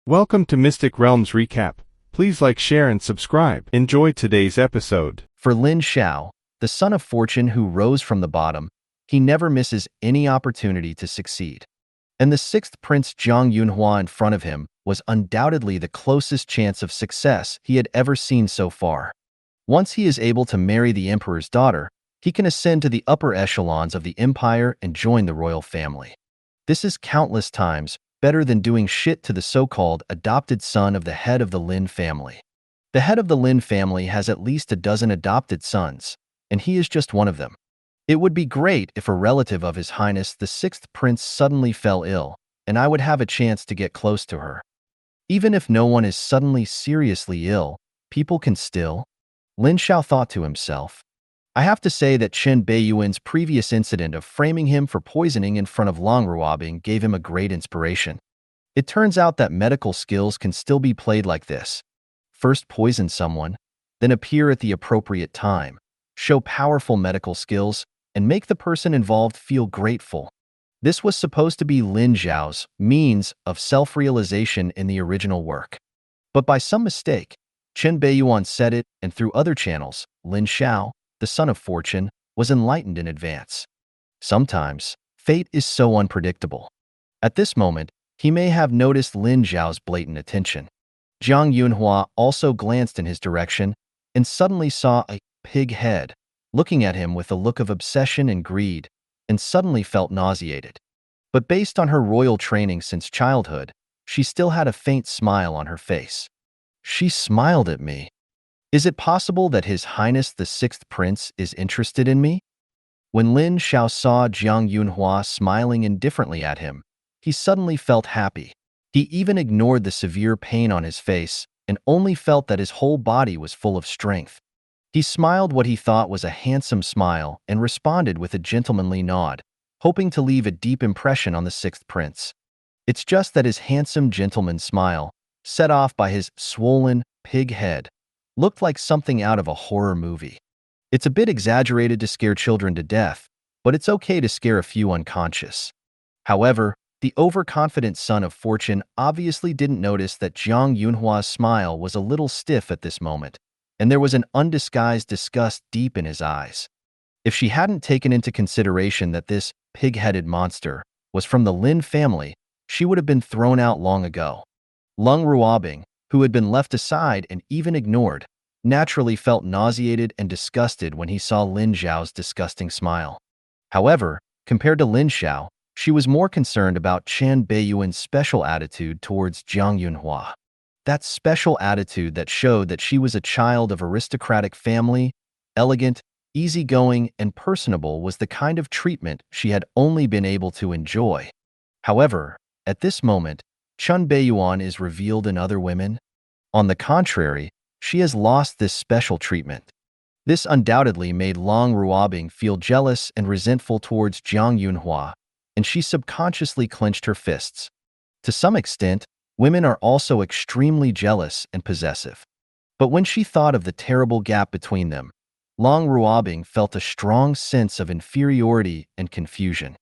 Welcome to Mystic Realms Recap. Please like, share, and subscribe. Enjoy today's episode. For Lin Xiao, the son of fortune who rose from the bottom, he never misses any opportunity to succeed. And the sixth prince Zhang Yunhua in front of him was undoubtedly the closest chance of success he had ever seen so far. Once he is able to marry the emperor's daughter, he can ascend to the upper echelons of the empire and join the royal family. This is countless times better than doing shit to the so-called adopted son of the head of the Lin family. The head of the Lin family has at least a dozen adopted sons, and he is just one of them. It would be great if a relative of His Highness the sixth prince suddenly fell ill, and I would have a chance to get close to her. Even if no one is suddenly seriously ill, people can still. Lin Xiao thought to himself. I have to say that Chen Beiyuan's previous incident of framing him for poisoning in front of Leng Ruobing gave him a great inspiration. It turns out that medical skills can still be played like this. First poison someone, then appear at the appropriate time, show powerful medical skills, and make the person involved feel grateful. This was supposed to be Lin Xiao's means of self-realization in the original work. But by some mistake, Chen Beiyuan said it, and through other channels, Lin Xiao, the son of fortune, was enlightened in advance. Sometimes, fate is so unpredictable. At this moment, he may have noticed Lin Xiao's blatant attention. Zhang Yunhua also glanced in his direction and suddenly saw a pig head, looking at him with a look of obsession and greed, and suddenly felt nauseated. But based on her royal training since childhood, she still had a faint smile on her face. She smiled at me. Is it possible that His Highness the sixth prince is interested in me? When Lin Xiao saw Zhang Yunhua smiling indifferently at him, he suddenly felt happy. He even ignored the severe pain on his face and only felt that his whole body was full of strength. He smiled what he thought was a handsome smile and responded with a gentlemanly nod, hoping to leave a deep impression on the sixth prince. It's just that his handsome gentleman smile, set off by his swollen pig head, looked like something out of a horror movie. It's a bit exaggerated to scare children to death, but it's okay to scare a few unconscious. However, the overconfident son of fortune obviously didn't notice that Zhang Yunhua's smile was a little stiff at this moment, and there was an undisguised disgust deep in his eyes. If she hadn't taken into consideration that this pig-headed monster was from the Lin family, she would have been thrown out long ago. Leng Ruobing, who had been left aside and even ignored, naturally felt nauseated and disgusted when he saw Lin Xiao's disgusting smile. However, compared to Lin Xiao, she was more concerned about Chen Beiyuan's special attitude towards Zhang Yunhua. That special attitude that showed that she was a child of aristocratic family, elegant, easygoing, and personable was the kind of treatment she had only been able to enjoy. However, at this moment, Chen Beiyuan is revealed in other women. On the contrary, she has lost this special treatment. This undoubtedly made Leng Ruobing feel jealous and resentful towards Zhang Yunhua, and she subconsciously clenched her fists. To some extent, women are also extremely jealous and possessive. But when she thought of the terrible gap between them, Leng Ruobing felt a strong sense of inferiority and confusion,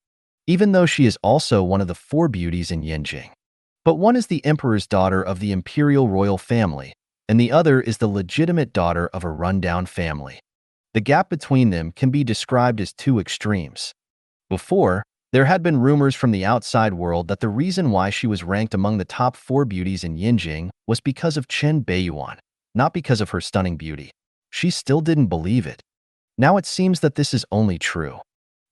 even though she is also one of the four beauties in Yanjing. But one is the emperor's daughter of the imperial royal family, and the other is the legitimate daughter of a rundown family. The gap between them can be described as two extremes. Before, there had been rumors from the outside world that the reason why she was ranked among the top four beauties in Yanjing was because of Chen Beiyuan, not because of her stunning beauty. She still didn't believe it. Now it seems that this is only true.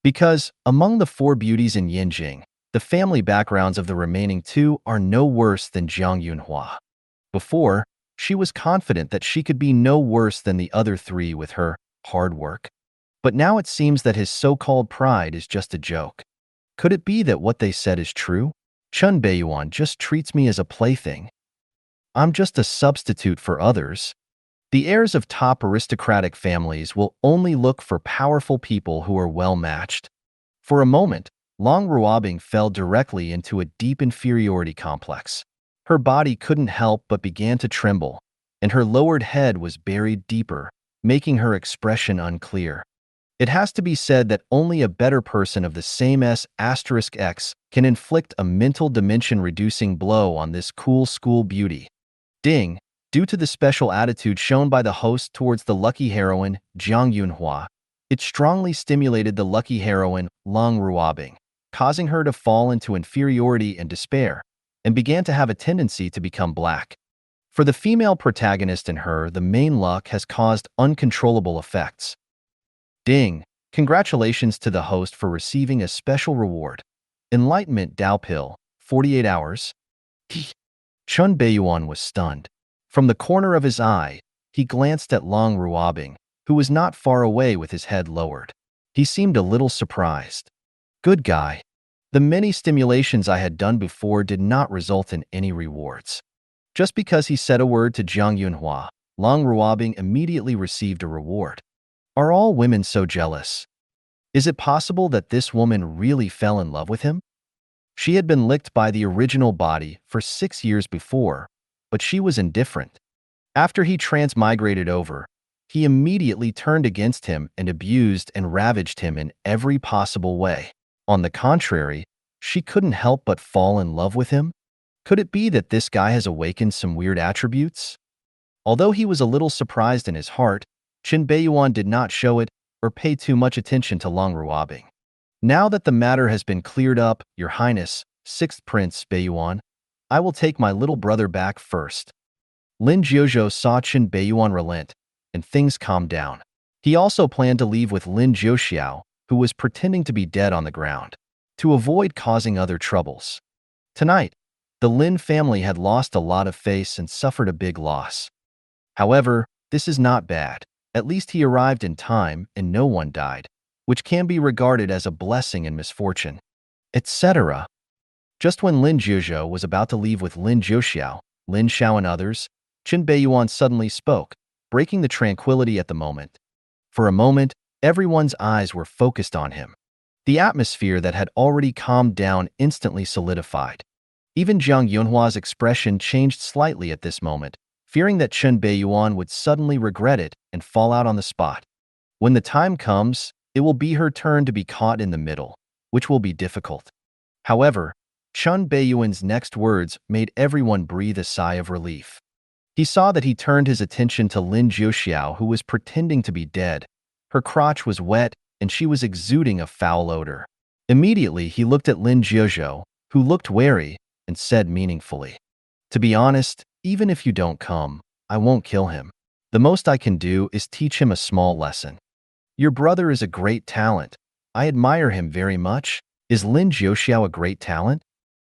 Because, among the four beauties in Yanjing, the family backgrounds of the remaining two are no worse than Zhang Yunhua. Before, she was confident that she could be no worse than the other three with her hard work. But now it seems that his so-called pride is just a joke. Could it be that what they said is true? Chen Beiyuan just treats me as a plaything. I'm just a substitute for others. The heirs of top aristocratic families will only look for powerful people who are well-matched. For a moment, Leng Ruobing fell directly into a deep inferiority complex. Her body couldn't help but began to tremble, and her lowered head was buried deeper, making her expression unclear. It has to be said that only a better person of the same S*X can inflict a mental dimension-reducing blow on this cool school beauty. Ding, due to the special attitude shown by the host towards the lucky heroine, Jiang Yunhua, it strongly stimulated the lucky heroine, Leng Ruobing, causing her to fall into inferiority and despair, and began to have a tendency to become black. For the female protagonist in her, the main luck has caused uncontrollable effects. Ding! Congratulations to the host for receiving a special reward. Enlightenment Dao Pill, 48 hours. Chen Beiyuan was stunned. From the corner of his eye, he glanced at Leng Ruobing, who was not far away with his head lowered. He seemed a little surprised. Good guy. The many stimulations I had done before did not result in any rewards. Just because he said a word to Jiang Yunhua, Leng Ruobing immediately received a reward. Are all women so jealous? Is it possible that this woman really fell in love with him? She had been licked by the original body for 6 years before, but she was indifferent. After he transmigrated over, he immediately turned against him and abused and ravaged him in every possible way. On the contrary, she couldn't help but fall in love with him. Could it be that this guy has awakened some weird attributes? Although he was a little surprised in his heart, Chen Beiyuan did not show it or pay too much attention to Leng Ruobing. Now that the matter has been cleared up, Your Highness, 6th Prince Beiyuan, I will take my little brother back first. Lin Jiuzhou saw Chen Beiyuan relent, and things calmed down. He also planned to leave with Lin Jiuxiao, who was pretending to be dead on the ground, to avoid causing other troubles. Tonight, the Lin family had lost a lot of face and suffered a big loss. However, this is not bad. At least he arrived in time and no one died, which can be regarded as a blessing in misfortune, etc. Just when Lin Jiuzhou was about to leave with Lin Jiuxiao, Lin Xiao and others, Chen Beiyuan suddenly spoke, breaking the tranquility at the moment. For a moment, everyone's eyes were focused on him. The atmosphere that had already calmed down instantly solidified. Even Jiang Yunhua's expression changed slightly at this moment, fearing that Chen Beiyuan would suddenly regret it and fall out on the spot. When the time comes, it will be her turn to be caught in the middle, which will be difficult. However, Chen Beiyuan's next words made everyone breathe a sigh of relief. He saw that he turned his attention to Lin Jiuxiao, who was pretending to be dead. Her crotch was wet, and she was exuding a foul odor. Immediately, he looked at Lin Jiuzhou, who looked wary, and said meaningfully, "To be honest, even if you don't come, I won't kill him. The most I can do is teach him a small lesson. Your brother is a great talent. I admire him very much. Is Lin Jiuxiao a great talent?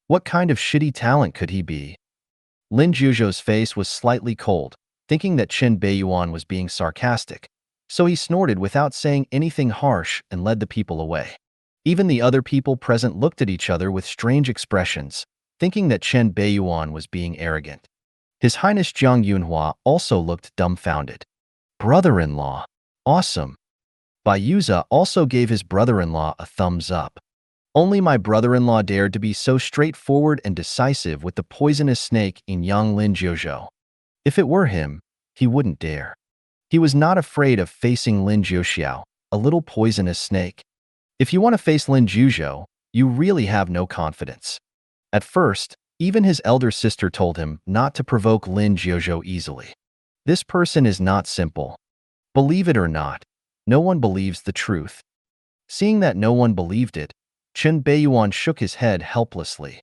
What kind of shitty talent could he be?" Lin Jiuzhou's face was slightly cold, thinking that Chen Beiyuan was being sarcastic, so he snorted without saying anything harsh and led the people away. Even the other people present looked at each other with strange expressions, thinking that Chen Beiyuan was being arrogant. His Highness Jiang Yunhua also looked dumbfounded. Brother-in-law. Awesome. Beiyuza also gave his brother-in-law a thumbs up. Only my brother-in-law dared to be so straightforward and decisive with the poisonous snake in young Lin Jiuzhou. If it were him, he wouldn't dare. He was not afraid of facing Lin Jiuxiao, a little poisonous snake. If you want to face Lin Jiuzhou, you really have no confidence. At first, even his elder sister told him not to provoke Lin Jiuzhou easily. This person is not simple. Believe it or not, no one believes the truth. Seeing that no one believed it, Chen Beiyuan shook his head helplessly.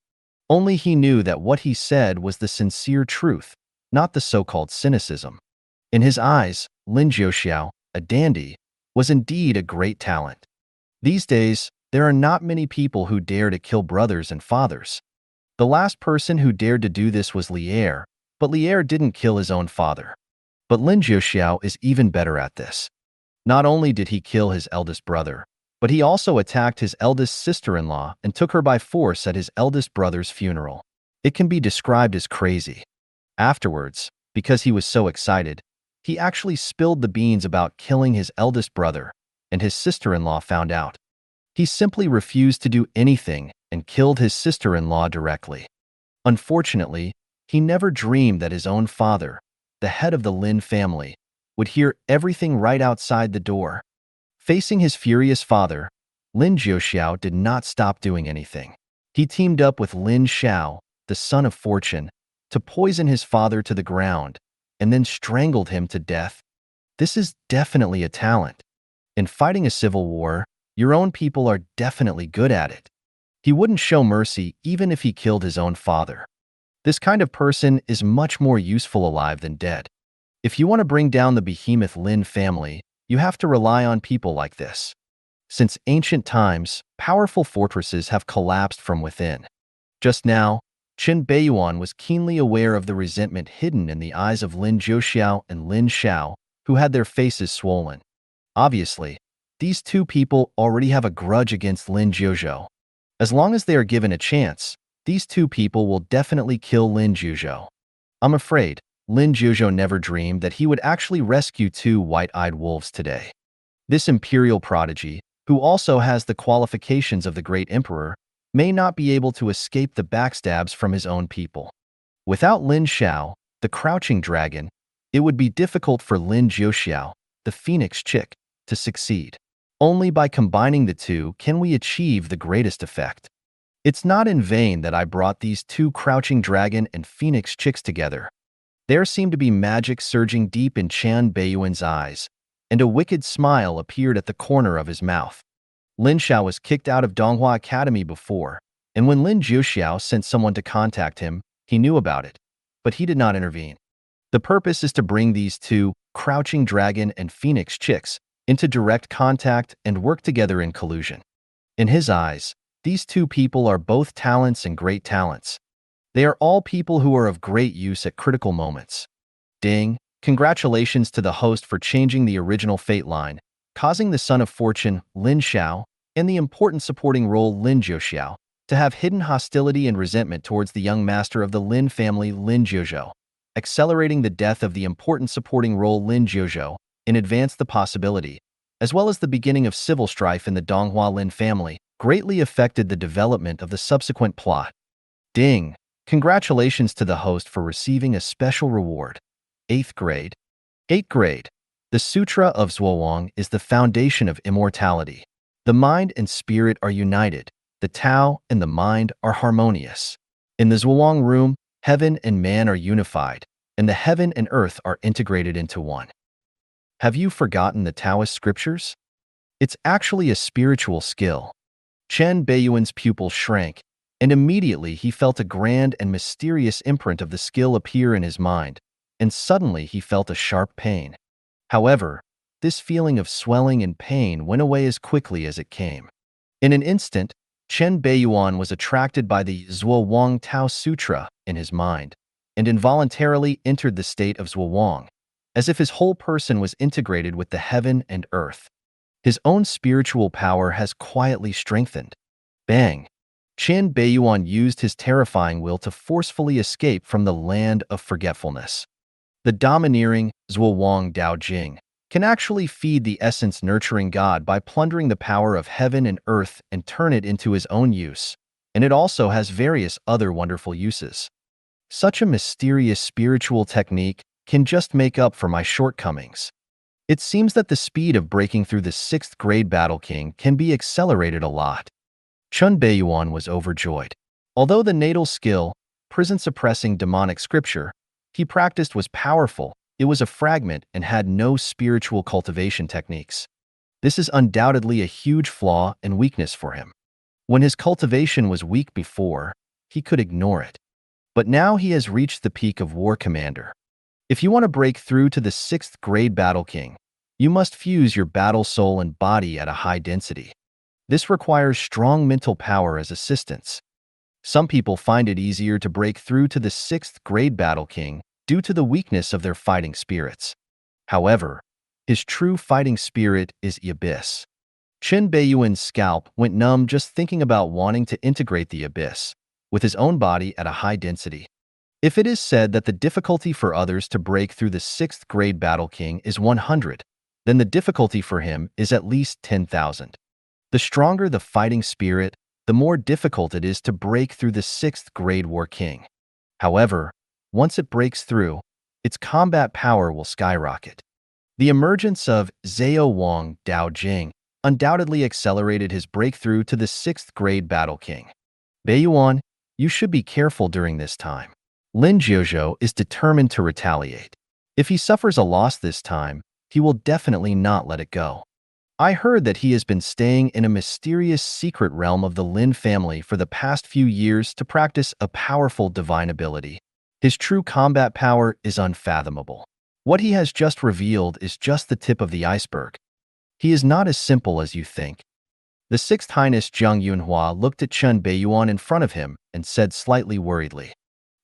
Only he knew that what he said was the sincere truth, not the so-called cynicism. In his eyes, Lin Jiuxiao, a dandy, was indeed a great talent. These days, there are not many people who dare to kill brothers and fathers. The last person who dared to do this was Lier, but Lier didn't kill his own father. But Lin Jiuxiao is even better at this. Not only did he kill his eldest brother, but he also attacked his eldest sister-in-law and took her by force at his eldest brother's funeral. It can be described as crazy. Afterwards, because he was so excited, he actually spilled the beans about killing his eldest brother, and his sister-in-law found out. He simply refused to do anything and killed his sister-in-law directly. Unfortunately, he never dreamed that his own father, the head of the Lin family, would hear everything right outside the door. Facing his furious father, Lin Jiuxiao did not stop doing anything. He teamed up with Lin Xiao, the son of fortune, to poison his father to the ground and then strangled him to death. This is definitely a talent. In fighting a civil war, your own people are definitely good at it. He wouldn't show mercy even if he killed his own father. This kind of person is much more useful alive than dead. If you want to bring down the behemoth Lin family, you have to rely on people like this. Since ancient times, powerful fortresses have collapsed from within. Just now, Chen Beiyuan was keenly aware of the resentment hidden in the eyes of Lin Jiuxiao and Lin Xiao, who had their faces swollen. Obviously, these two people already have a grudge against Lin Jiuzhou. As long as they are given a chance, these two people will definitely kill Lin Jiuzhou. I'm afraid Lin Jiuzhou never dreamed that he would actually rescue two white-eyed wolves today. This imperial prodigy, who also has the qualifications of the great emperor, may not be able to escape the backstabs from his own people. Without Lin Xiao, the crouching dragon, it would be difficult for Lin Jiuxiao, the phoenix chick, to succeed. Only by combining the two can we achieve the greatest effect. It's not in vain that I brought these two crouching dragon and phoenix chicks together. There seemed to be magic surging deep in Chen Beiyuan's eyes, and a wicked smile appeared at the corner of his mouth. Lin Xiao was kicked out of Donghua Academy before, and when Lin Jiuxiao sent someone to contact him, he knew about it, but he did not intervene. The purpose is to bring these two, crouching dragon and phoenix chicks, into direct contact and work together in collusion. In his eyes, these two people are both talents and great talents. They are all people who are of great use at critical moments. Ding! Congratulations to the host for changing the original fate line, causing the son of fortune, Lin Xiao, and the important supporting role Lin Jiuxiao, to have hidden hostility and resentment towards the young master of the Lin family, Lin Jiuzhou, accelerating the death of the important supporting role Lin Jiuzhou, in advance the possibility, as well as the beginning of civil strife in the Donghua Lin family, greatly affected the development of the subsequent plot. Ding! Congratulations to the host for receiving a special reward. 8th grade. 8th grade. The Sutra of Zhuoang is the foundation of immortality. The mind and spirit are united. The Tao and the mind are harmonious. In the Zhuoang room, heaven and man are unified, and the heaven and earth are integrated into one. Have you forgotten the Taoist scriptures? It's actually a spiritual skill. Chen Beiyuan's pupil shrank, and immediately he felt a grand and mysterious imprint of the skill appear in his mind, and suddenly he felt a sharp pain. However, this feeling of swelling and pain went away as quickly as it came. In an instant, Chen Beiyuan was attracted by the Zhuoang Tao Sutra in his mind, and involuntarily entered the state of Zhuoang, as if his whole person was integrated with the heaven and earth. His own spiritual power has quietly strengthened. Bang! Chen Beiyuan used his terrifying will to forcefully escape from the land of forgetfulness. The domineering Zhuoang Dao Jing can actually feed the essence-nurturing God by plundering the power of heaven and earth and turn it into his own use, and it also has various other wonderful uses. Such a mysterious spiritual technique can just make up for my shortcomings. It seems that the speed of breaking through the 6th grade Battle King can be accelerated a lot. Chen Beiyuan was overjoyed. Although the natal skill, prison-suppressing demonic scripture, he practiced was powerful, it was a fragment and had no spiritual cultivation techniques. This is undoubtedly a huge flaw and weakness for him. When his cultivation was weak before, he could ignore it. But now he has reached the peak of War Commander. If you want to break through to the 6th grade Battle King, you must fuse your battle soul and body at a high density. This requires strong mental power as assistance. Some people find it easier to break through to the 6th grade Battle King due to the weakness of their fighting spirits. However, his true fighting spirit is the Abyss. Chen Beiyuan's scalp went numb just thinking about wanting to integrate the Abyss with his own body at a high density. If it is said that the difficulty for others to break through the 6th grade Battle King is 100, then the difficulty for him is at least 10,000. The stronger the fighting spirit, the more difficult it is to break through the 6th grade War King. However, once it breaks through, its combat power will skyrocket. The emergence of Zhao Wang Dao Jing undoubtedly accelerated his breakthrough to the 6th grade Battle King. Beiyuan, you should be careful during this time. Lin Jiuzhou is determined to retaliate. If he suffers a loss this time, he will definitely not let it go. I heard that he has been staying in a mysterious secret realm of the Lin family for the past few years to practice a powerful divine ability. His true combat power is unfathomable. What he has just revealed is just the tip of the iceberg. He is not as simple as you think. The Sixth Highness Zhang Yunhua looked at Chen Beiyuan in front of him and said slightly worriedly,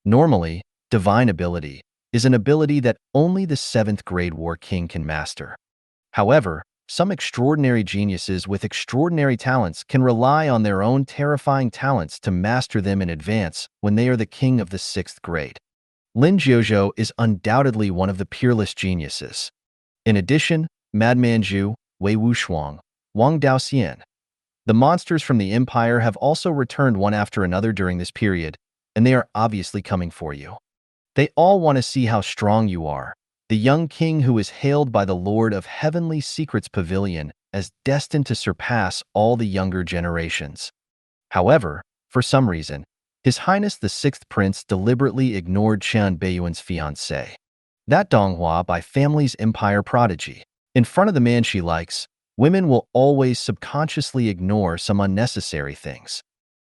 "Normally, divine ability is an ability that only the 7th grade war king can master. However, some extraordinary geniuses with extraordinary talents can rely on their own terrifying talents to master them in advance when they are the king of the 6th grade. Lin Jiuzhou is undoubtedly one of the peerless geniuses. In addition, Madman Zhu, Wei Wushuang, Wang Daoxian, the monsters from the Empire have also returned one after another during this period, and they are obviously coming for you. They all want to see how strong you are, the young king who is hailed by the Lord of Heavenly Secrets Pavilion as destined to surpass all the younger generations. However, for some reason, His Highness the 6th Prince deliberately ignored Chen Beiyuan's fiancée. That Donghua by family's empire prodigy. In front of the man she likes, women will always subconsciously ignore some unnecessary things.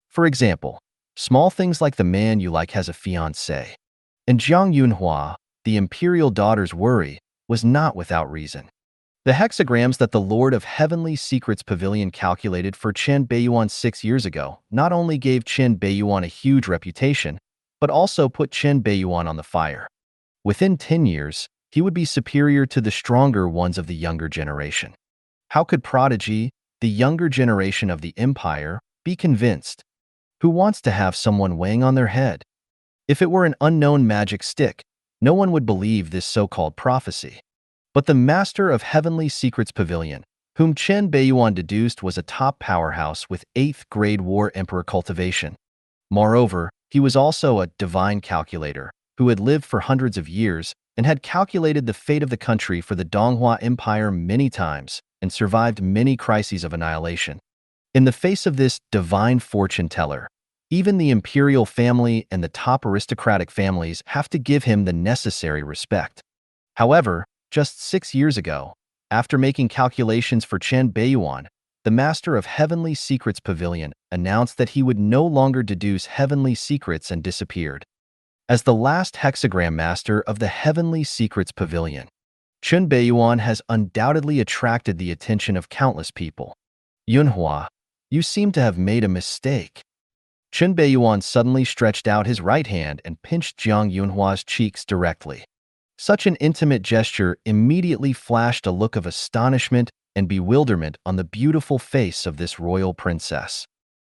For example, small things like the man you like has a fiancé. And Zhang Yunhua, the imperial daughter's worry, was not without reason. The hexagrams that the Lord of Heavenly Secrets Pavilion calculated for Chen Beiyuan 6 years ago not only gave Chen Beiyuan a huge reputation, but also put Chen Beiyuan on the fire. Within 10 years, he would be superior to the stronger ones of the younger generation. How could Prodigy, the younger generation of the Empire, be convinced? Who wants to have someone weighing on their head? If it were an unknown magic stick, no one would believe this so-called prophecy. But the Master of Heavenly Secrets Pavilion, whom Chen Beiyuan deduced was a top powerhouse with 8th grade War Emperor cultivation. Moreover, he was also a divine calculator who had lived for hundreds of years and had calculated the fate of the country for the Donghua Empire many times and survived many crises of annihilation. In the face of this divine fortune teller, even the imperial family and the top aristocratic families have to give him the necessary respect. However, just 6 years ago, after making calculations for Chen Beiyuan, the Master of Heavenly Secrets Pavilion announced that he would no longer deduce heavenly secrets and disappeared. As the last hexagram master of the Heavenly Secrets Pavilion, Chen Beiyuan has undoubtedly attracted the attention of countless people. Yunhua, you seem to have made a mistake. Chen Beiyuan suddenly stretched out his right hand and pinched Zhang Yunhua's cheeks directly. Such an intimate gesture immediately flashed a look of astonishment and bewilderment on the beautiful face of this royal princess.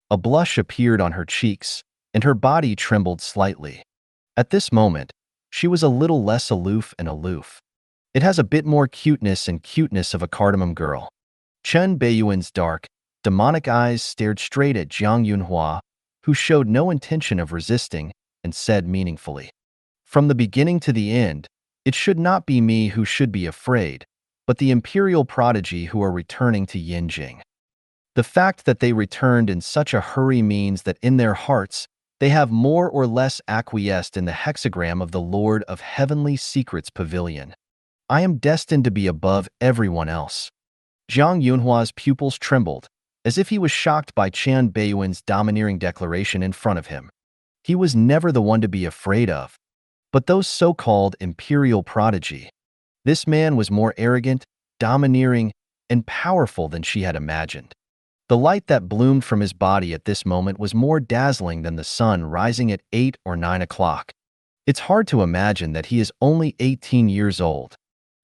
A blush appeared on her cheeks, and her body trembled slightly. At this moment, she was a little less aloof and aloof. It has a bit more cuteness and cuteness of a cardamom girl. Chen Beiyuan's dark, demonic eyes stared straight at Zhang Yunhua, who showed no intention of resisting, and said meaningfully, "From the beginning to the end, it should not be me who should be afraid, but the imperial prodigy who are returning to Yinjing. The fact that they returned in such a hurry means that in their hearts, they have more or less acquiesced in the hexagram of the Lord of Heavenly Secrets Pavilion. I am destined to be above everyone else." Zhang Yunhua's pupils trembled, as if he was shocked by Chen Beiyuan's domineering declaration in front of him. He was never the one to be afraid of. But those so-called imperial prodigy. This man was more arrogant, domineering, and powerful than she had imagined. The light that bloomed from his body at this moment was more dazzling than the sun rising at 8 or 9 o'clock. It's hard to imagine that he is only 18 years old.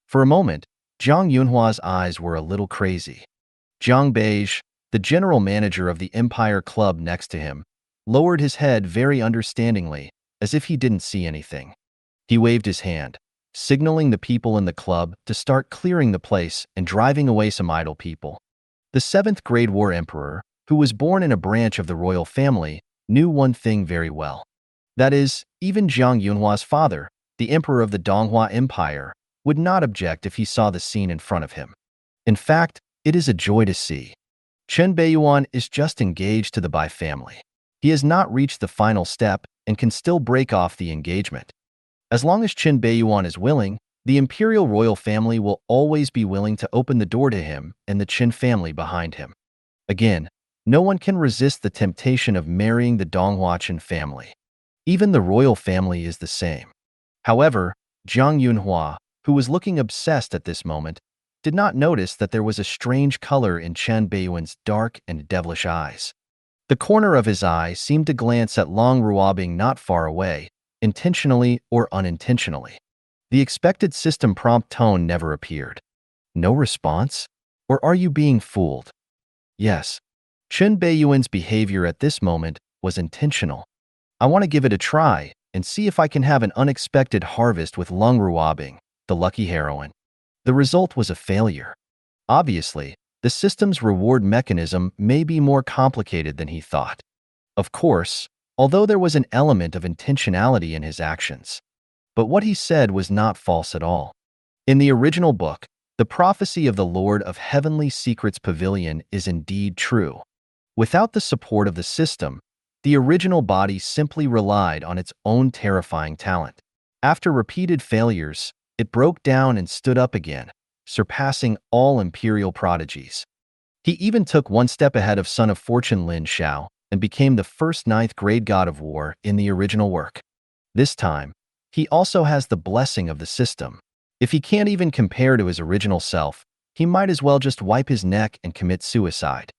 For a moment, Zhang Yunhua's eyes were a little crazy. Zhang Beige, the general manager of the Empire Club next to him, lowered his head very understandingly, as if he didn't see anything. He waved his hand, signaling the people in the club to start clearing the place and driving away some idle people. The 7th grade War Emperor, who was born in a branch of the royal family, knew one thing very well. That is, even Zhang Yunhua's father, the Emperor of the Donghua Empire, would not object if he saw the scene in front of him. In fact, it is a joy to see. Chen Beiyuan is just engaged to the Bai family. He has not reached the final step and can still break off the engagement. As long as Chen Beiyuan is willing, the imperial royal family will always be willing to open the door to him and the Chen family behind him. Again, no one can resist the temptation of marrying the Donghua Chen family. Even the royal family is the same. However, Jiang Yunhua, who was looking obsessed at this moment, did not notice that there was a strange color in Chen Beiyuan's dark and devilish eyes. The corner of his eye seemed to glance at Leng Ruobing not far away, intentionally or unintentionally. The expected system prompt tone never appeared. No response? Or are you being fooled? Yes. Chen Beiyuan's behavior at this moment was intentional. I want to give it a try and see if I can have an unexpected harvest with Leng Ruobing, the lucky heroine. The result was a failure. Obviously, the system's reward mechanism may be more complicated than he thought. Of course, although there was an element of intentionality in his actions. But what he said was not false at all. In the original book, the prophecy of the Lord of Heavenly Secrets Pavilion is indeed true. Without the support of the system, the original body simply relied on its own terrifying talent. After repeated failures, it broke down and stood up again, surpassing all imperial prodigies. He even took one step ahead of Son of Fortune Lin Shao and became the first ninth-grade god of war in the original work. This time, he also has the blessing of the system. If he can't even compare to his original self, he might as well just wipe his neck and commit suicide.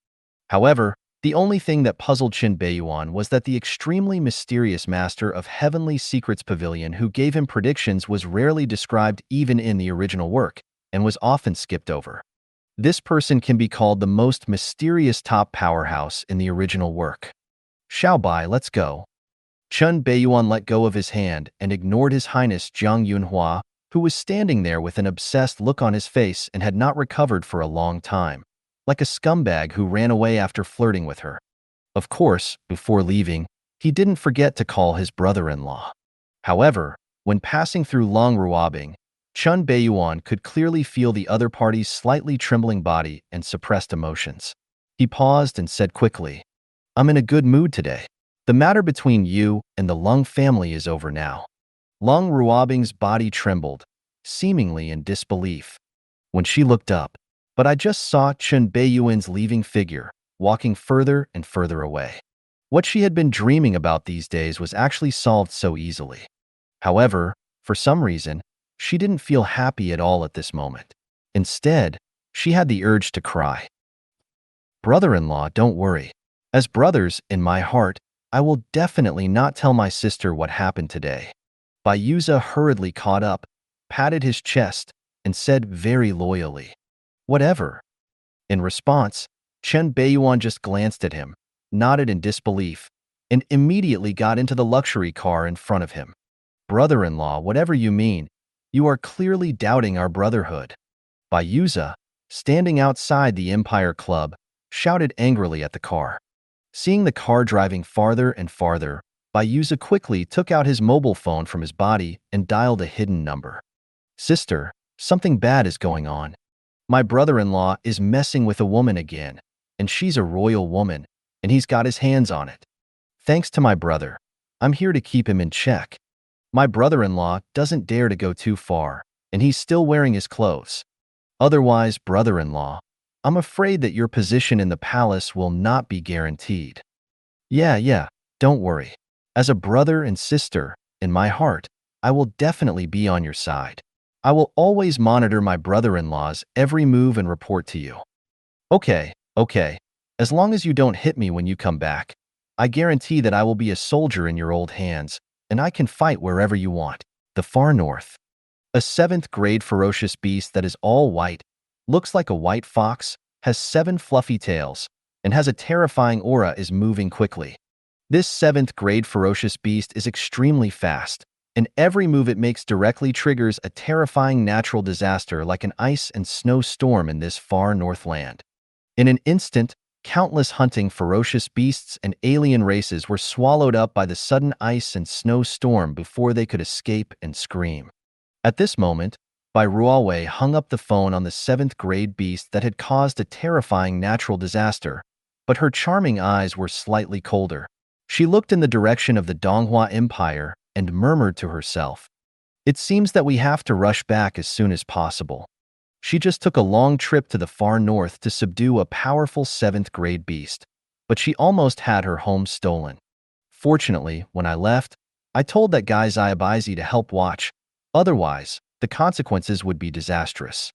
However, the only thing that puzzled Chen Beiyuan was that the extremely mysterious master of Heavenly Secrets Pavilion who gave him predictions was rarely described even in the original work and was often skipped over. This person can be called the most mysterious top powerhouse in the original work. Xiaobai, let's go. Chen Beiyuan let go of his hand and ignored His Highness Jiang Yunhua, who was standing there with an obsessed look on his face and had not recovered for a long time, like a scumbag who ran away after flirting with her. Of course, before leaving, he didn't forget to call his brother-in-law. However, when passing through Leng Ruobing, Chen Beiyuan could clearly feel the other party's slightly trembling body and suppressed emotions. He paused and said quickly, "I'm in a good mood today. The matter between you and the Leng family is over now." Leng Ruobing's body trembled, seemingly in disbelief. When she looked up, but I just saw Chen Beiyuan's leaving figure, walking further and further away. What she had been dreaming about these days was actually solved so easily. However, for some reason, she didn't feel happy at all at this moment. Instead, she had the urge to cry. "Brother-in-law, don't worry. As brothers, in my heart, I will definitely not tell my sister what happened today." Beiyuan hurriedly caught up, patted his chest, and said very loyally, "Whatever." In response, Chen Beiyuan just glanced at him, nodded in disbelief, and immediately got into the luxury car in front of him. "Brother-in-law, whatever you mean, you are clearly doubting our brotherhood." Beiyuan, standing outside the Empire Club, shouted angrily at the car. Seeing the car driving farther and farther, Beiyuan quickly took out his mobile phone from his body and dialed a hidden number. "Sister, something bad is going on. My brother-in-law is messing with a woman again, and she's a royal woman, and he's got his hands on it. Thanks to my brother, I'm here to keep him in check. My brother-in-law doesn't dare to go too far, and he's still wearing his clothes. Otherwise, brother-in-law, I'm afraid that your position in the palace will not be guaranteed." Yeah, don't worry. As a brother and sister, in my heart, I will definitely be on your side. I will always monitor my brother-in-law's every move and report to you." Okay. As long as you don't hit me when you come back, I guarantee that I will be a soldier in your old hands, and I can fight wherever you want. The far north. A 7th-grade ferocious beast that is all white, looks like a white fox, has 7 fluffy tails, and has a terrifying aura is moving quickly. This 7th-grade ferocious beast is extremely fast, and every move it makes directly triggers a terrifying natural disaster like an ice and snow storm in this far northland. In an instant, countless hunting ferocious beasts and alien races were swallowed up by the sudden ice and snow storm before they could escape and scream. At this moment, Ruowei hung up the phone on the 7th-grade beast that had caused a terrifying natural disaster, but her charming eyes were slightly colder. She looked in the direction of the Donghua Empire and murmured to herself, "It seems that we have to rush back as soon as possible." She just took a long trip to the far north to subdue a powerful 7th-grade beast, but she almost had her home stolen. Fortunately, when I left, I told that guy Xiaobizi to help watch. Otherwise, the consequences would be disastrous.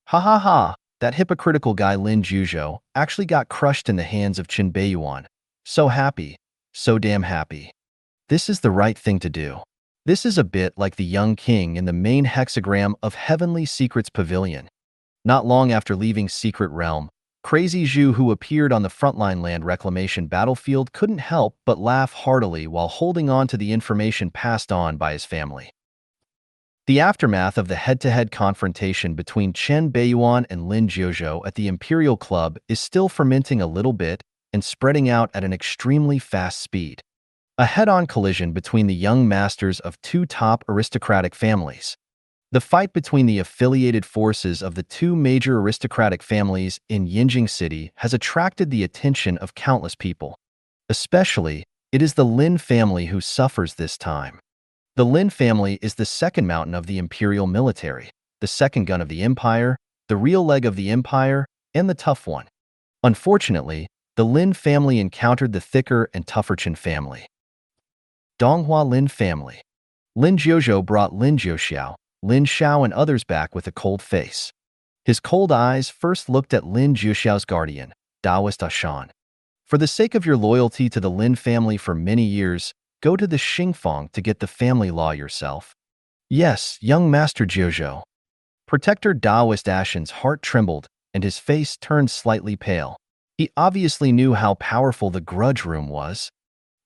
Ha ha ha, that hypocritical guy Lin Zhuzhou actually got crushed in the hands of Chen Beiyuan. So happy, so damn happy. This is the right thing to do. This is a bit like the young king in the main hexagram of Heavenly Secrets Pavilion. Not long after leaving Secret Realm, Crazy Zhu, who appeared on the frontline land reclamation battlefield, couldn't help but laugh heartily while holding on to the information passed on by his family. The aftermath of the head-to-head confrontation between Chen Beiyuan and Lin Zhuzhou at the Imperial Club is still fermenting a little bit and spreading out at an extremely fast speed. A head-on collision between the young masters of two top aristocratic families. The fight between the affiliated forces of the two major aristocratic families in Yinjing City has attracted the attention of countless people. Especially, it is the Lin family who suffers this time. The Lin family is the second mountain of the imperial military, the second gun of the empire, the real leg of the empire, and the tough one. Unfortunately, the Lin family encountered the thicker and tougher Chen family. Donghua Lin family. Lin Zhuzhou brought Lin Zhouxiao, Lin Xiao and others back with a cold face. His cold eyes first looked at Lin Zhouxiao's guardian, Daoist Ashan. For the sake of your loyalty to the Lin family for many years, go to the Xingfang to get the family law yourself. Yes, young Master Zhuzhou. Protector Daoist Ashan's heart trembled and his face turned slightly pale. He obviously knew how powerful the grudge room was.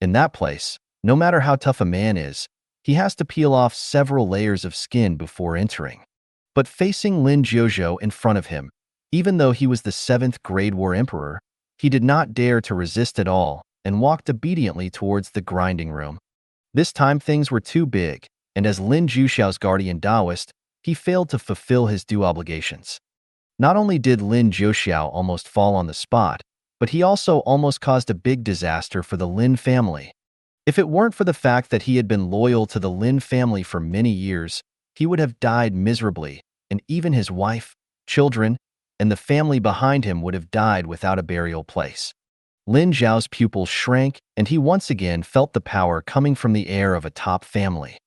In that place, no matter how tough a man is, he has to peel off several layers of skin before entering. But facing Lin Zhuzhou in front of him, even though he was the 7th-grade war emperor, he did not dare to resist at all and walked obediently towards the grinding room. This time things were too big, and as Lin Zhouxiao's guardian Daoist, he failed to fulfill his due obligations. Not only did Lin Zhouxiao almost fall on the spot, but he also almost caused a big disaster for the Lin family. If it weren't for the fact that he had been loyal to the Lin family for many years, he would have died miserably, and even his wife, children, and the family behind him would have died without a burial place. Lin Zhao's pupils shrank, and he once again felt the power coming from the heir of a top family.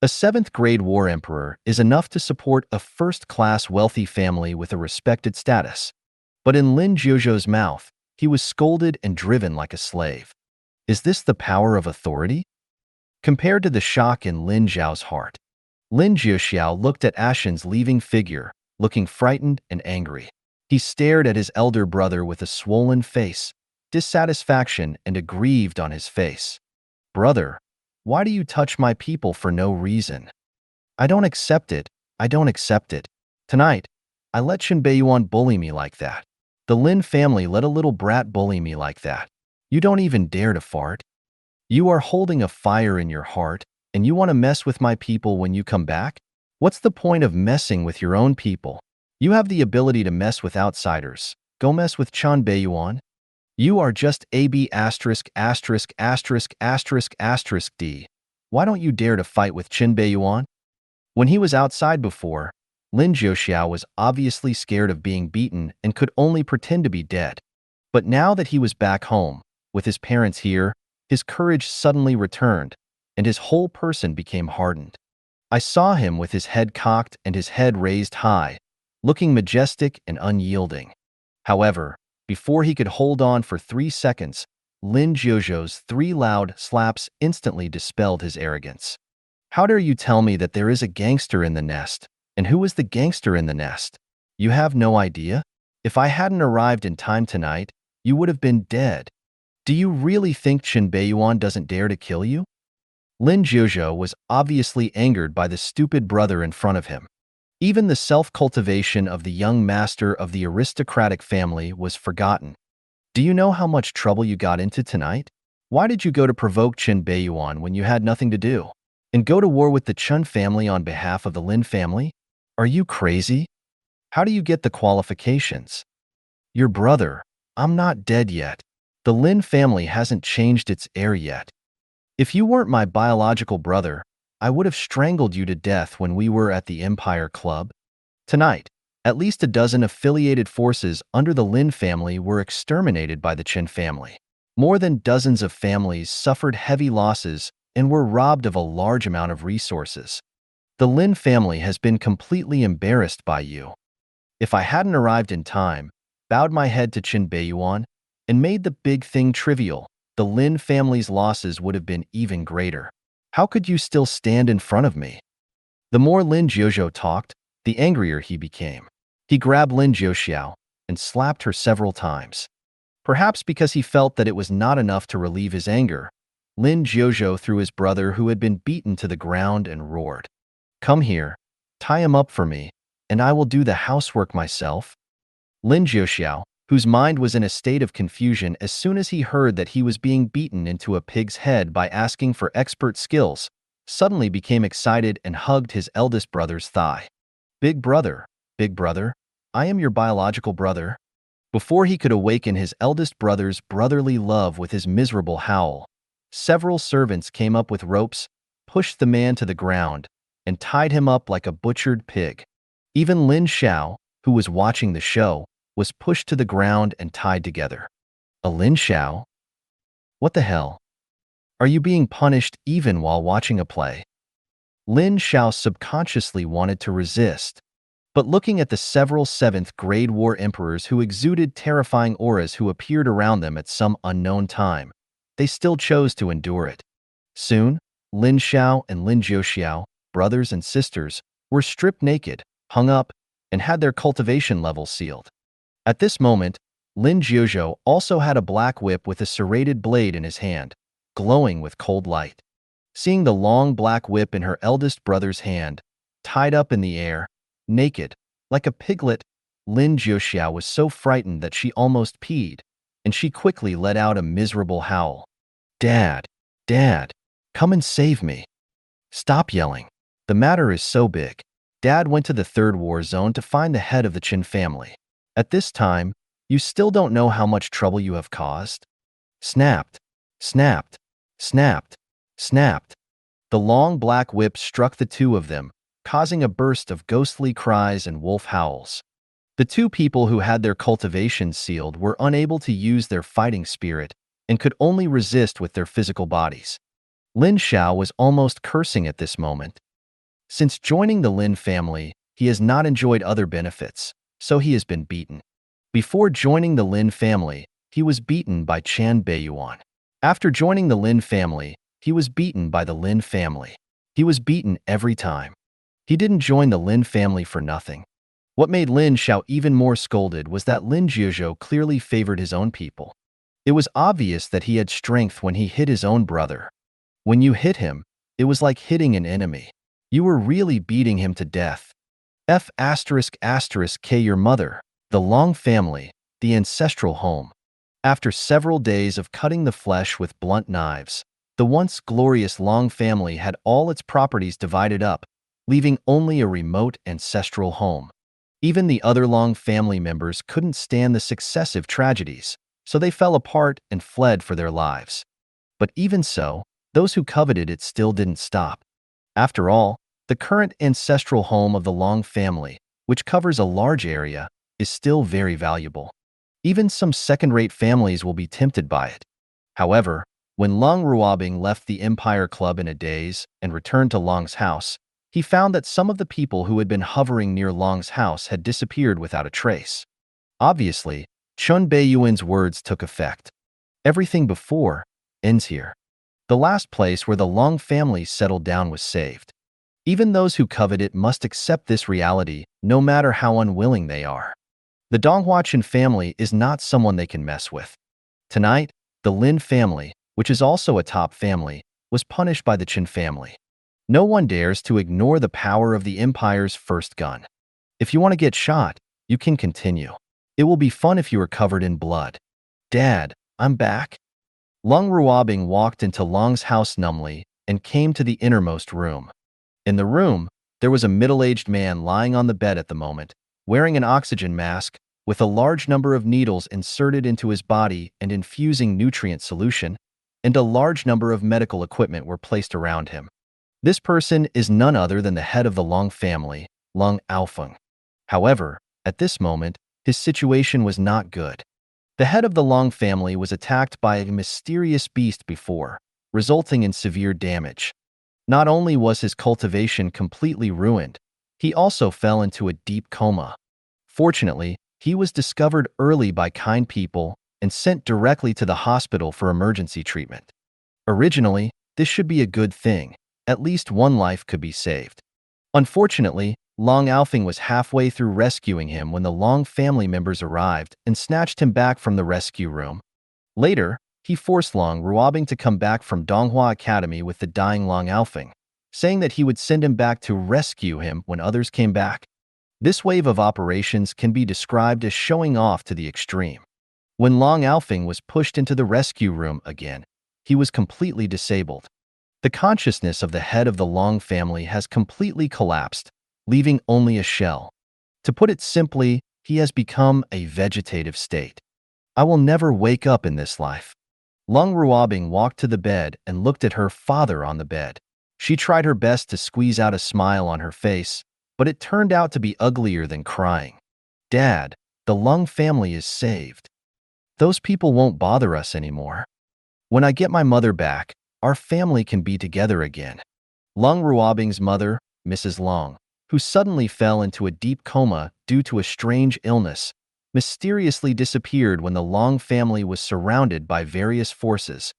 A 7th-grade war emperor is enough to support a first-class wealthy family with a respected status. But in Lin Zhuzhou's mouth, he was scolded and driven like a slave. Is this the power of authority? Compared to the shock in Lin Zhao's heart, Lin Zhouxiao looked at Ashan's leaving figure, looking frightened and angry. He stared at his elder brother with a swollen face, dissatisfaction and aggrieved on his face. "Brother, why do you touch my people for no reason? I don't accept it. I don't accept it. Tonight, I let Chen Beiyuan bully me like that. The Lin family let a little brat bully me like that. You don't even dare to fart. You are holding a fire in your heart, and you want to mess with my people when you come back? What's the point of messing with your own people? You have the ability to mess with outsiders. Go mess with Chen Beiyuan. You are just AB******************. D. Why don't you dare to fight with Chen Beiyuan?" When he was outside before, Lin Zhouxiao was obviously scared of being beaten and could only pretend to be dead. But now that he was back home, with his parents here, his courage suddenly returned, and his whole person became hardened. I saw him with his head cocked and his head raised high, looking majestic and unyielding. However, before he could hold on for 3 seconds, Lin Zhuzhou's 3 loud slaps instantly dispelled his arrogance. "How dare you tell me that there is a gangster in the nest? And who is the gangster in the nest? You have no idea? If I hadn't arrived in time tonight, you would have been dead. Do you really think Chen Beiyuan doesn't dare to kill you?" Lin Zhuzhou was obviously angered by the stupid brother in front of him. Even the self-cultivation of the young master of the aristocratic family was forgotten. "Do you know how much trouble you got into tonight? Why did you go to provoke Chen Beiyuan when you had nothing to do? And go to war with the Chen family on behalf of the Lin family? Are you crazy? How do you get the qualifications? Your brother. I'm not dead yet. The Lin family hasn't changed its heir yet. If you weren't my biological brother, I would have strangled you to death when we were at the Empire Club. Tonight, at least a dozen affiliated forces under the Lin family were exterminated by the Chen family. More than dozens of families suffered heavy losses and were robbed of a large amount of resources. The Lin family has been completely embarrassed by you. If I hadn't arrived in time, bowed my head to Chen Beiyuan, and made the big thing trivial, the Lin family's losses would have been even greater. How could you still stand in front of me? The more Lin Jiuzhou talked, the angrier he became. He grabbed Lin Jiuxiao and slapped her several times. Perhaps because he felt that it was not enough to relieve his anger, Lin Jiuzhou threw his brother who had been beaten to the ground and roared, "Come here, tie him up for me, and I will do the housework myself." Lin Jiuxiao, whose mind was in a state of confusion as soon as he heard that he was being beaten into a pig's head by asking for expert skills, suddenly became excited and hugged his eldest brother's thigh. Big brother, I am your biological brother." Before he could awaken his eldest brother's brotherly love with his miserable howl, several servants came up with ropes, pushed the man to the ground, and tied him up like a butchered pig. Even Lin Xiao, who was watching the show, was pushed to the ground and tied together. A Lin Xiao? What the hell? Are you being punished even while watching a play? Lin Xiao subconsciously wanted to resist, but looking at the several 7th grade war emperors who exuded terrifying auras who appeared around them at some unknown time, they still chose to endure it. Soon, Lin Xiao and Lin Jiuxiao, brothers and sisters, were stripped naked, hung up, and had their cultivation levels sealed. At this moment, Lin Jiuzhou also had a black whip with a serrated blade in his hand, glowing with cold light. Seeing the long black whip in her eldest brother's hand, tied up in the air, naked, like a piglet, Lin Jiuxiao was so frightened that she almost peed, and she quickly let out a miserable howl. "Dad, Dad, come and save me. Stop yelling. The matter is so big." Dad went to the 3rd war zone to find the head of the Qin family. At this time, you still don't know how much trouble you have caused? Snapped, snapped, snapped, snapped. The long black whip struck the two of them, causing a burst of ghostly cries and wolf howls. The two people who had their cultivations sealed were unable to use their fighting spirit and could only resist with their physical bodies. Lin Xiao was almost cursing at this moment. Since joining the Lin family, he has not enjoyed other benefits, so he has been beaten. Before joining the Lin family, he was beaten by Chen Beiyuan. After joining the Lin family, he was beaten by the Lin family. He was beaten every time. He didn't join the Lin family for nothing. What made Lin Xiao even more scolded was that Lin Jiuzhou clearly favored his own people. It was obvious that he had strength when he hit his own brother. When you hit him, it was like hitting an enemy. You were really beating him to death. F***K your mother, the Long family, the ancestral home. After several days of cutting the flesh with blunt knives, the once glorious Long family had all its properties divided up, leaving only a remote ancestral home. Even the other Long family members couldn't stand the successive tragedies, so they fell apart and fled for their lives. But even so, those who coveted it still didn't stop. After all, the current ancestral home of the Long family, which covers a large area, is still very valuable. Even some second-rate families will be tempted by it. However, when Leng Ruobing left the Empire Club in a daze and returned to Leng's house, he found that some of the people who had been hovering near Leng's house had disappeared without a trace. Obviously, Chen Beiyuan's words took effect. Everything before ends here. The last place where the Leng family settled down was saved. Even those who covet it must accept this reality, no matter how unwilling they are. The Donghua Chen family is not someone they can mess with. Tonight, the Lin family, which is also a top family, was punished by the Chen family. No one dares to ignore the power of the Empire's first gun. If you want to get shot, you can continue. It will be fun if you are covered in blood. Dad, I'm back. Leng Ruobing walked into Leng's house numbly and came to the innermost room. In the room, There was a middle-aged man lying on the bed at the moment, wearing an oxygen mask, with a large number of needles inserted into his body and infusing nutrient solution, and a large number of medical equipment were placed around him. This person is none other than the head of the Leng family, Leng Ruobing. However, at this moment, his situation was not good. The head of the Leng family was attacked by a mysterious beast before, resulting in severe damage. Not only was his cultivation completely ruined, he also fell into a deep coma. Fortunately, he was discovered early by kind people and sent directly to the hospital for emergency treatment. Originally, this should be a good thing. At least one life could be saved. Unfortunately, Leng Ruobing was halfway through rescuing him when the Leng family members arrived and snatched him back from the rescue room. Later, he forced Leng Ruobing to come back from Manhwa Academy with the dying Leng Ruobing, saying that he would send him back to rescue him when others came back. This wave of operations can be described as showing off to the extreme. When Leng Ruobing was pushed into the rescue room again, he was completely disabled. The consciousness of the head of the Leng family has completely collapsed, leaving only a shell. To put it simply, he has become a vegetative state. I will never wake up in this life. Leng Ruobing walked to the bed and looked at her father on the bed. She tried her best to squeeze out a smile on her face, but it turned out to be uglier than crying. Dad, the Leng family is saved. Those people won't bother us anymore. When I get my mother back, our family can be together again. Leng Ruobing's mother, Mrs. Leng, who suddenly fell into a deep coma due to a strange illness, mysteriously disappeared when the Leng family was surrounded by various forces.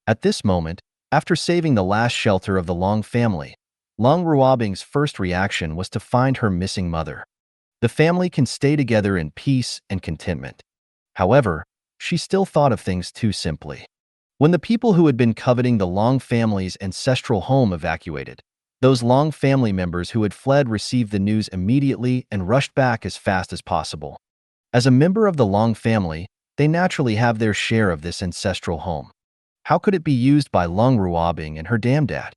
At this moment, after saving the last shelter of the Leng family, Leng Ruobing's first reaction was to find her missing mother. The family can stay together in peace and contentment. However, she still thought of things too simply. When the people who had been coveting the Leng family's ancestral home evacuated, those Leng family members who had fled received the news immediately and rushed back as fast as possible. As a member of the Leng family, they naturally have their share of this ancestral home. How could it be used by Leng Ruobing and her damn dad?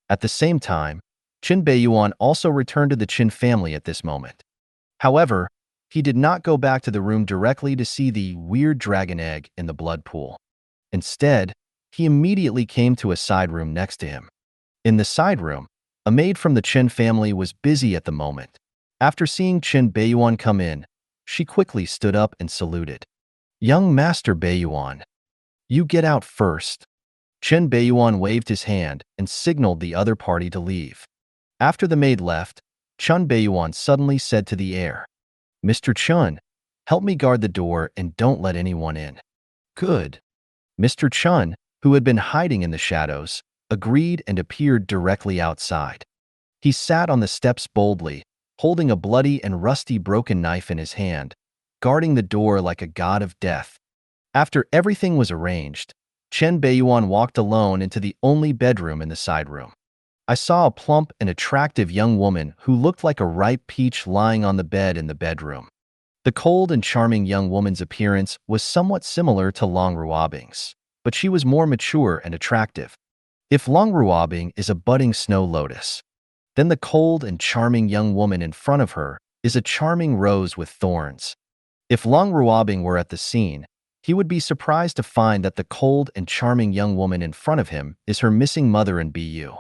At the same time, Chen Beiyuan also returned to the Chen family at this moment. However, he did not go back to the room directly to see the weird dragon egg in the blood pool. Instead, he immediately came to a side room next to him. In the side room, a maid from the Chen family was busy at the moment. After seeing Chen Beiyuan come in, she quickly stood up and saluted. "Young Master Beiyuan, you get out first." Chen Beiyuan waved his hand and signaled the other party to leave. After the maid left, Chen Beiyuan suddenly said to the heir, "Mr. Chen, help me guard the door and don't let anyone in." "Good." Mr. Chen, who had been hiding in the shadows, agreed and appeared directly outside. He sat on the steps boldly, holding a bloody and rusty broken knife in his hand, guarding the door like a god of death. After everything was arranged, Chen Beiyuan walked alone into the only bedroom in the side room. I saw a plump and attractive young woman who looked like a ripe peach lying on the bed in the bedroom. The cold and charming young woman's appearance was somewhat similar to Leng Ruobing's, but she was more mature and attractive. If Leng Ruobing is a budding snow lotus, then the cold and charming young woman in front of her is a charming rose with thorns. If Leng Ruobing were at the scene, he would be surprised to find that the cold and charming young woman in front of him is her missing mother and Bu.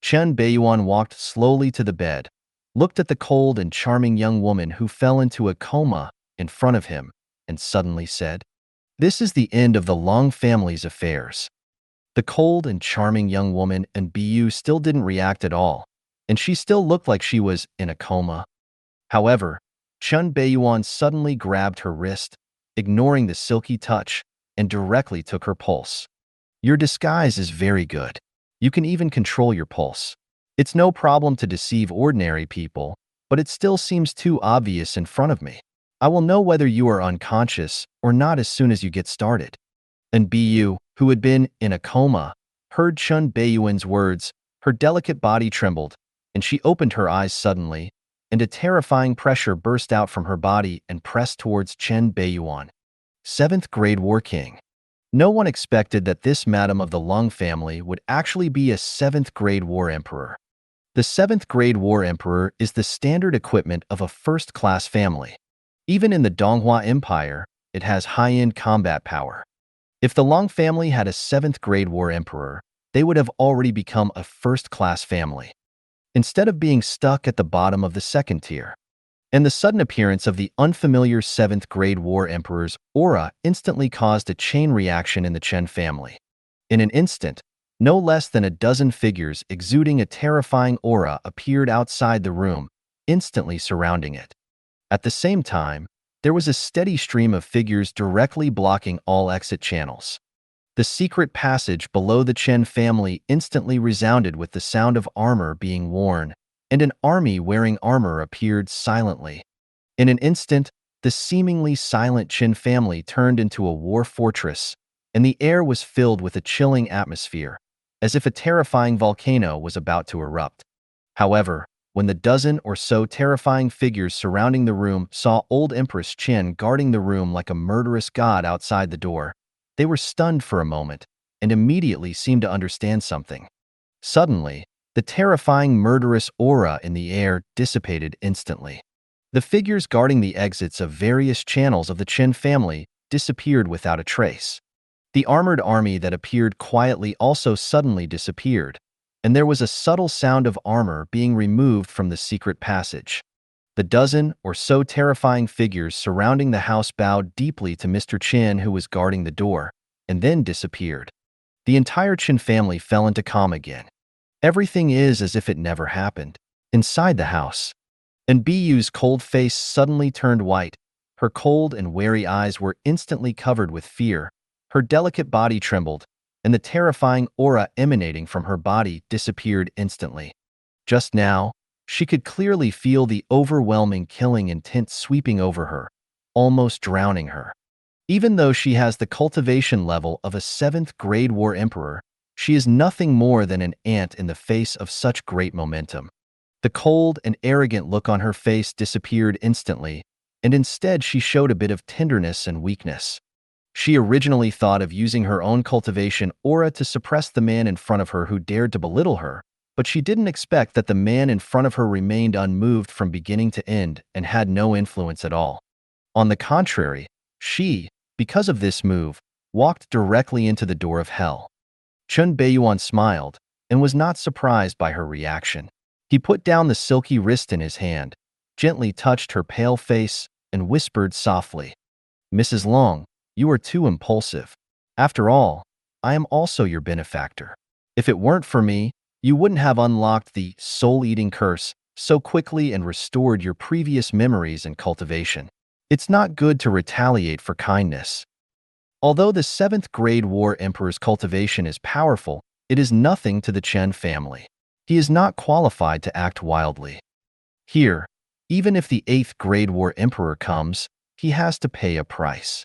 Chen Beiyuan walked slowly to the bed, looked at the cold and charming young woman who fell into a coma in front of him, and suddenly said, "This is the end of the Leng family's affairs." The cold and charming young woman and Bu still didn't react at all, and she still looked like she was in a coma. However, Chen Beiyuan suddenly grabbed her wrist, ignoring the silky touch, and directly took her pulse. "Your disguise is very good. You can even control your pulse. It's no problem to deceive ordinary people, but it still seems too obvious in front of me. I will know whether you are unconscious or not as soon as you get started." And Bu, who had been in a coma, heard Chen Beiyuan's words. Her delicate body trembled, and she opened her eyes suddenly, and a terrifying pressure burst out from her body and pressed towards Chen Beiyuan. 7th grade War King. No one expected that this madam of the Leng family would actually be a 7th grade war emperor. The 7th grade War Emperor is the standard equipment of a first-class family. Even in the Donghua Empire, it has high-end combat power. If the Long family had a 7th grade War Emperor, they would have already become a first-class family, instead of being stuck at the bottom of the second tier. And the sudden appearance of the unfamiliar 7th grade War Emperor's aura instantly caused a chain reaction in the Chen family. In an instant, no less than a dozen figures exuding a terrifying aura appeared outside the room, instantly surrounding it. At the same time, there was a steady stream of figures directly blocking all exit channels. The secret passage below the Chen family instantly resounded with the sound of armor being worn, and an army wearing armor appeared silently. In an instant, the seemingly silent Chen family turned into a war fortress, and the air was filled with a chilling atmosphere, as if a terrifying volcano was about to erupt. However, when the dozen or so terrifying figures surrounding the room saw old Empress Chen guarding the room like a murderous god outside the door, they were stunned for a moment and immediately seemed to understand something. Suddenly, the terrifying murderous aura in the air dissipated instantly. The figures guarding the exits of various channels of the Chen family disappeared without a trace. The armored army that appeared quietly also suddenly disappeared, and there was a subtle sound of armor being removed from the secret passage. The dozen or so terrifying figures surrounding the house bowed deeply to Mr. Chen, who was guarding the door, and then disappeared. The entire Chen family fell into calm again. Everything is as if it never happened. Inside the house, and Beiyu's cold face suddenly turned white. Her cold and wary eyes were instantly covered with fear. Her delicate body trembled, and the terrifying aura emanating from her body disappeared instantly. Just now, she could clearly feel the overwhelming killing intent sweeping over her, almost drowning her. Even though she has the cultivation level of a 7th grade War Emperor, she is nothing more than an ant in the face of such great momentum. The cold and arrogant look on her face disappeared instantly, and instead she showed a bit of tenderness and weakness. She originally thought of using her own cultivation aura to suppress the man in front of her who dared to belittle her, but she didn't expect that the man in front of her remained unmoved from beginning to end and had no influence at all. On the contrary, she, because of this move, walked directly into the door of hell. Chen Beiyuan smiled and was not surprised by her reaction. He put down the silky wrist in his hand, gently touched her pale face, and whispered softly, "Mrs. Long, you are too impulsive. After all, I am also your benefactor. If it weren't for me, you wouldn't have unlocked the soul-eating curse so quickly and restored your previous memories and cultivation. It's not good to retaliate for kindness." Although the 7th grade War Emperor's cultivation is powerful, it is nothing to the Chen family. He is not qualified to act wildly. Here, even if the 8th grade War Emperor comes, he has to pay a price.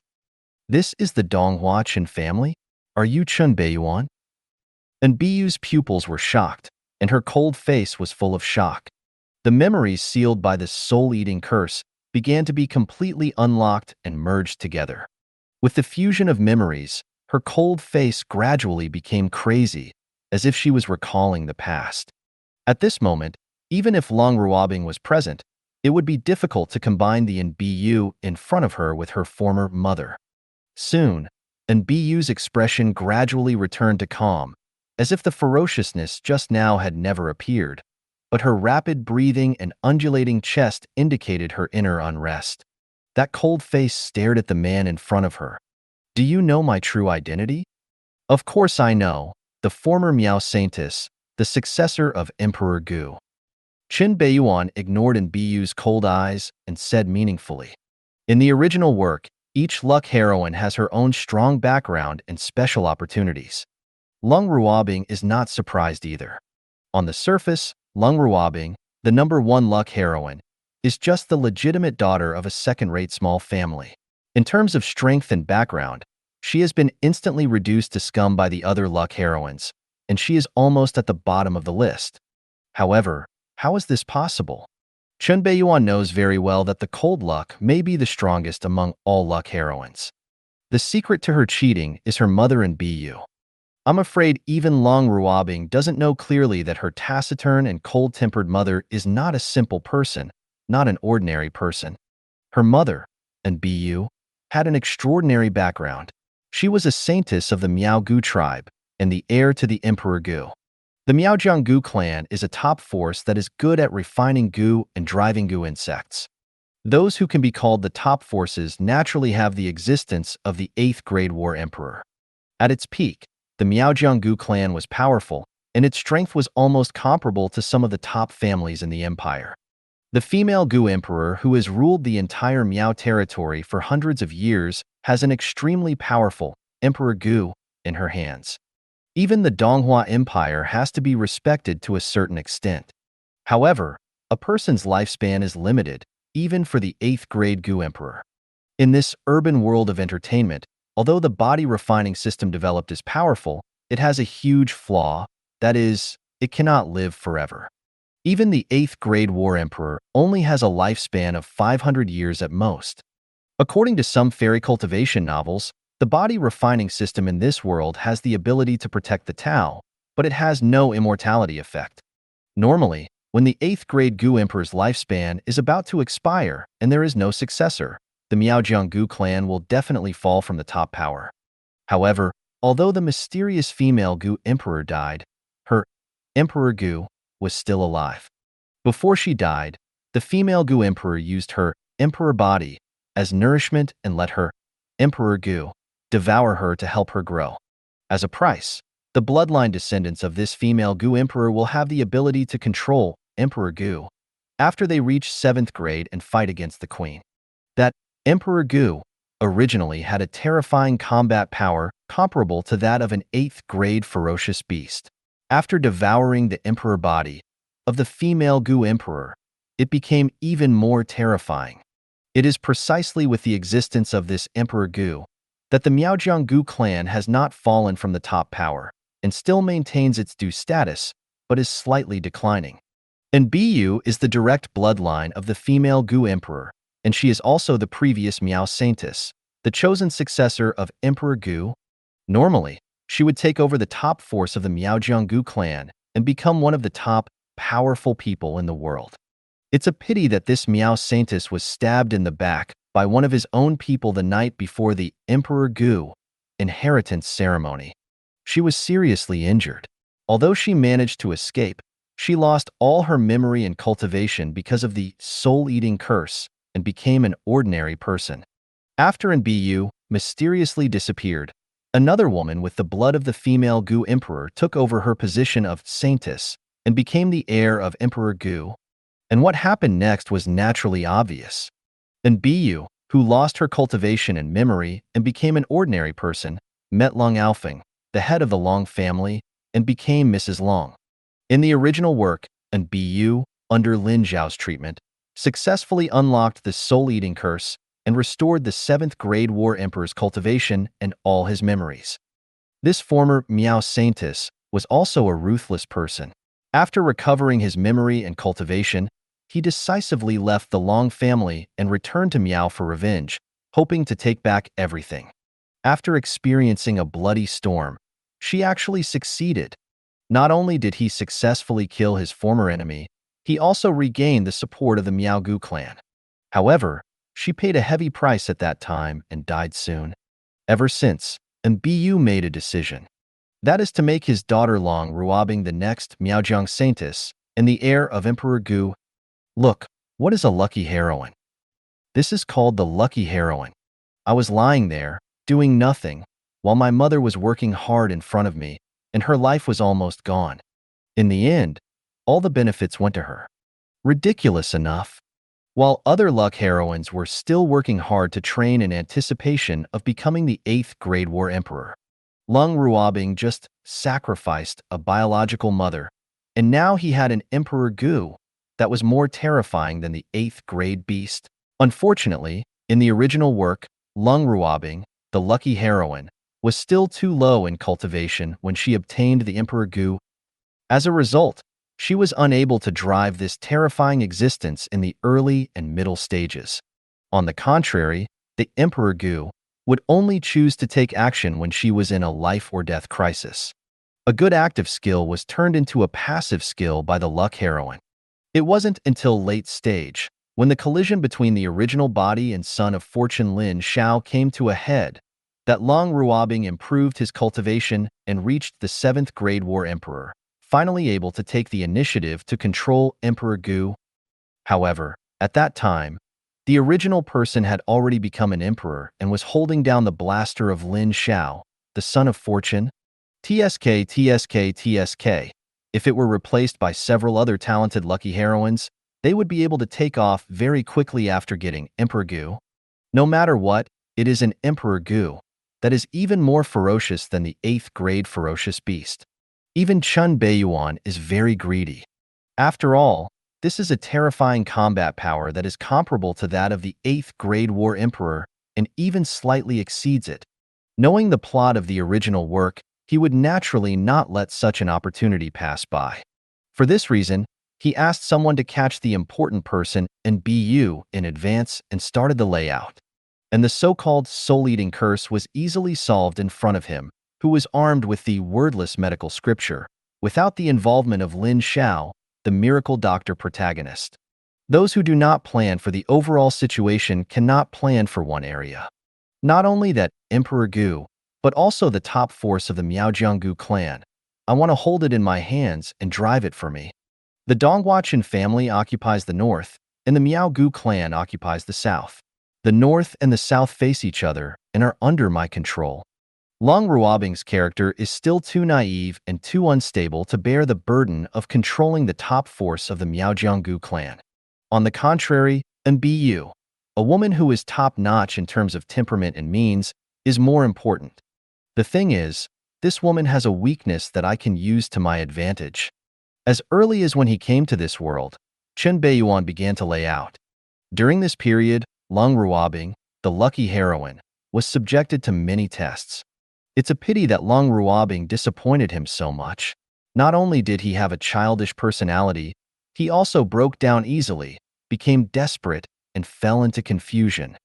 This is the Donghua Chen family? Are you Chen Beiyuan? And Beiyu's pupils were shocked, and her cold face was full of shock. The memories sealed by the soul-eating curse began to be completely unlocked and merged together. With the fusion of memories, her cold face gradually became crazy, as if she was recalling the past. At this moment, even if Leng Ruobing was present, it would be difficult to combine the Beiyu in front of her with her former mother. Soon, Beiyu's expression gradually returned to calm, as if the ferociousness just now had never appeared, but her rapid breathing and undulating chest indicated her inner unrest. That cold face stared at the man in front of her. "Do you know my true identity?" "Of course I know, the former Miao Saintis, the successor of Emperor Gu." Chen Beiyuan ignored Beiyu's cold eyes and said meaningfully, "In the original work, each luck heroine has her own strong background and special opportunities. Leng Ruobing is not surprised either. On the surface, Leng Ruobing, the #1 luck heroine, is just the legitimate daughter of a second-rate small family. In terms of strength and background, she has been instantly reduced to scum by the other luck heroines, and she is almost at the bottom of the list. However, how is this possible? Chen Beiyuan knows very well that the cold luck may be the strongest among all luck heroines. The secret to her cheating is her mother and Beiyu. I'm afraid even Leng Ruobing doesn't know clearly that her taciturn and cold-tempered mother is not a simple person, not an ordinary person. Her mother, and Beiyuan, had an extraordinary background. She was a saintess of the Miao Gu tribe and the heir to the Emperor Gu. The Miaojiang Gu clan is a top force that is good at refining gu and driving gu insects. Those who can be called the top forces naturally have the existence of the 8th grade war emperor. At its peak, the Miaojiang Gu clan was powerful, and its strength was almost comparable to some of the top families in the empire. The female Gu emperor, who has ruled the entire Miao territory for hundreds of years, has an extremely powerful Emperor Gu in her hands. Even the Donghua Empire has to be respected to a certain extent. However, a person's lifespan is limited, even for the 8th grade Gu emperor. In this urban world of entertainment, although the body refining system developed is powerful, it has a huge flaw, that is, it cannot live forever. Even the 8th grade war emperor only has a lifespan of 500 years at most. According to some fairy cultivation novels, the body refining system in this world has the ability to protect the Tao, but it has no immortality effect. Normally, when the 8th grade Gu emperor's lifespan is about to expire and there is no successor, the Miaojiang Gu clan will definitely fall from the top power. However, although the mysterious female Gu emperor died, her Emperor Gu was still alive. Before she died, the female Gu emperor used her emperor body as nourishment and let her Emperor Gu devour her to help her grow. As a price, the bloodline descendants of this female Gu emperor will have the ability to control Emperor Gu after they reach 7th grade and fight against the queen. That Emperor Gu originally had a terrifying combat power comparable to that of an 8th grade ferocious beast. After devouring the emperor body of the female Gu emperor, it became even more terrifying. It is precisely with the existence of this Emperor Gu that the Miaojiang Gu clan has not fallen from the top power and still maintains its due status, but is slightly declining. And Beiyuan is the direct bloodline of the female Gu emperor, and she is also the previous Miao saintess, the chosen successor of Emperor Gu. Normally, she would take over the top force of the Miaojiang Gu clan and become one of the top powerful people in the world. It's a pity that this Miao saintess was stabbed in the back by one of his own people the night before the Emperor Gu inheritance ceremony. She was seriously injured. Although she managed to escape, she lost all her memory and cultivation because of the soul-eating curse and became an ordinary person. After Beiyuan mysteriously disappeared, another woman with the blood of the female Gu emperor took over her position of saintess and became the heir of Emperor Gu. And what happened next was naturally obvious. And Beiyuan, who lost her cultivation and memory and became an ordinary person, met Leng Ruobing, the head of the Long family, and became Mrs. Long. In the original work, and Beiyuan, under Lin Zhao's treatment, successfully unlocked the soul-eating curse and restored the 7th grade war emperor's cultivation and all his memories. This former Miao saintess was also a ruthless person. After recovering his memory and cultivation, he decisively left the Long family and returned to Miao for revenge, hoping to take back everything. After experiencing a bloody storm, she actually succeeded. Not only did he successfully kill his former enemy, he also regained the support of the Miao Gu clan. However, she paid a heavy price at that time and died soon. Ever since, Beiyuan made a decision. That is to make his daughter Leng Ruobing the next Miaojiang saintess and the heir of Emperor Gu. Look, what is a lucky heroine? This is called the lucky heroine. I was lying there, doing nothing, while my mother was working hard in front of me, and her life was almost gone. In the end, all the benefits went to her. Ridiculous enough. While other luck heroines were still working hard to train in anticipation of becoming the 8th grade war emperor, Leng Ruobing just sacrificed a biological mother, and now he had an Emperor Gu that was more terrifying than the 8th grade beast. Unfortunately, in the original work, Leng Ruobing, the lucky heroine, was still too low in cultivation when she obtained the Emperor Gu. As a result, she was unable to drive this terrifying existence in the early and middle stages. On the contrary, the Emperor Gu, would only choose to take action when she was in a life-or-death crisis. A good active skill was turned into a passive skill by the luck heroine. It wasn't until late stage, when the collision between the original body and son of fortune Lin Xiao came to a head, that Leng Ruobing improved his cultivation and reached the 7th grade war emperor, finally able to take the initiative to control Emperor Gu. However, at that time, the original person had already become an emperor and was holding down the blaster of Lin Xiao, the son of fortune. TSK. If it were replaced by several other talented lucky heroines, they would be able to take off very quickly after getting Emperor Gu. No matter what, it is an Emperor Gu that is even more ferocious than the 8th grade ferocious beast. Even Chen Beiyuan is very greedy. After all, this is a terrifying combat power that is comparable to that of the 8th grade war emperor and even slightly exceeds it. Knowing the plot of the original work, he would naturally not let such an opportunity pass by. For this reason, he asked someone to catch the important person and BU in advance and started the layout. And the so-called soul-eating curse was easily solved in front of him, who was armed with the wordless medical scripture, without the involvement of Lin Xiao, the miracle doctor protagonist. Those who do not plan for the overall situation cannot plan for one area. Not only that Emperor Gu, but also the top force of the Miaojianggu clan. I want to hold it in my hands and drive it for me. The Donghuaqin family occupies the north, and the Miaogu clan occupies the south. The north and the south face each other and are under my control. Leng Ruobing's character is still too naive and too unstable to bear the burden of controlling the top force of the Miaojianggu clan. On the contrary, Mbu, a woman who is top-notch in terms of temperament and means, is more important. The thing is, this woman has a weakness that I can use to my advantage. As early as when he came to this world, Chen Beiyuan began to lay out. During this period, Leng Ruobing, the lucky heroine, was subjected to many tests. It's a pity that Leng Ruobing disappointed him so much. Not only did he have a childish personality, he also broke down easily, became desperate, and fell into confusion.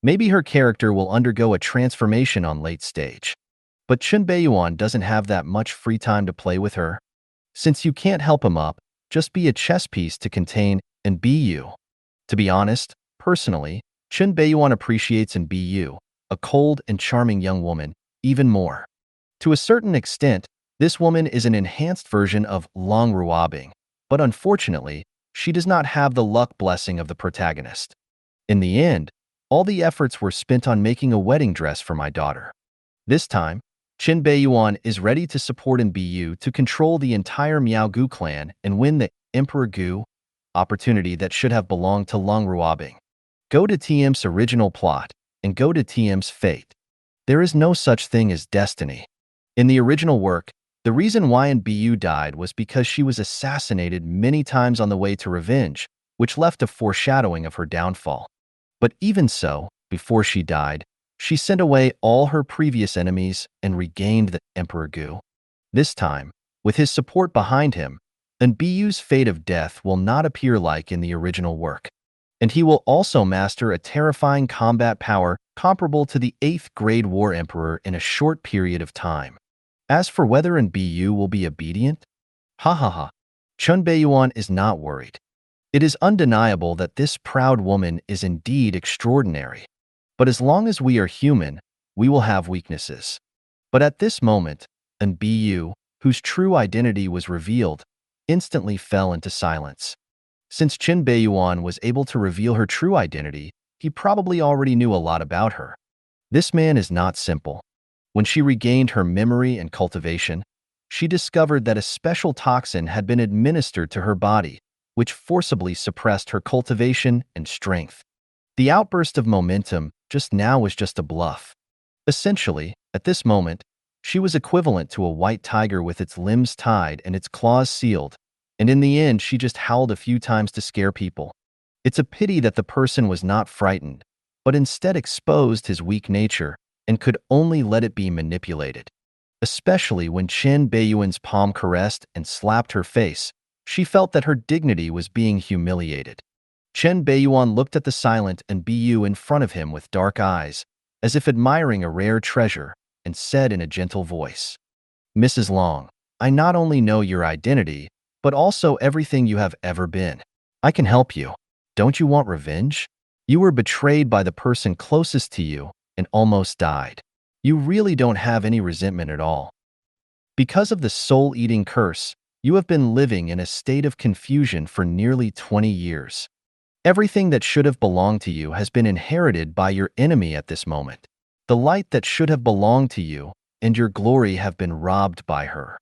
Maybe her character will undergo a transformation on late stage. But Chen Beiyuan doesn't have that much free time to play with her. Since you can't help him up, just be a chess piece to contain and be you. To be honest, personally, Chen Beiyuan appreciates and Bu, a cold and charming young woman, even more. To a certain extent, this woman is an enhanced version of Leng Ruobing, but unfortunately, she does not have the luck blessing of the protagonist. In the end, all the efforts were spent on making a wedding dress for my daughter. This time, Chen Beiyuan is ready to support Bu to control the entire Miaogu clan and win the Emperor Gu opportunity that should have belonged to Leng Ruobing. Go to TM's original plot and go to TM's fate. There is no such thing as destiny. In the original work, the reason why Bu died was because she was assassinated many times on the way to revenge, which left a foreshadowing of her downfall. But even so, before she died, she sent away all her previous enemies and regained the Emperor Gu. This time, with his support behind him, Bu's fate of death will not appear like in the original work. And he will also master a terrifying combat power comparable to the 8th grade war emperor in a short period of time. As for whether Bu will be obedient, Chen Beiyuan is not worried. It is undeniable that this proud woman is indeed extraordinary. But as long as we are human, we will have weaknesses. But at this moment, Bu, whose true identity was revealed, instantly fell into silence. Since Chen Beiyuan was able to reveal her true identity, he probably already knew a lot about her. This man is not simple. When she regained her memory and cultivation, she discovered that a special toxin had been administered to her body, which forcibly suppressed her cultivation and strength. The outburst of momentum just now was just a bluff. Essentially, at this moment, she was equivalent to a white tiger with its limbs tied and its claws sealed, and in the end she just howled a few times to scare people. It's a pity that the person was not frightened, but instead exposed his weak nature and could only let it be manipulated. Especially when Chen Beiyuan's palm caressed and slapped her face, she felt that her dignity was being humiliated. Chen Beiyuan looked at the silent Bu in front of him with dark eyes, as if admiring a rare treasure, and said in a gentle voice, "Mrs. Long, I not only know your identity, but also everything you have ever been. I can help you. Don't you want revenge? You were betrayed by the person closest to you and almost died. You really don't have any resentment at all. Because of the soul-eating curse, you have been living in a state of confusion for nearly 20 years. Everything that should have belonged to you has been inherited by your enemy at this moment. The light that should have belonged to you and your glory have been robbed by her.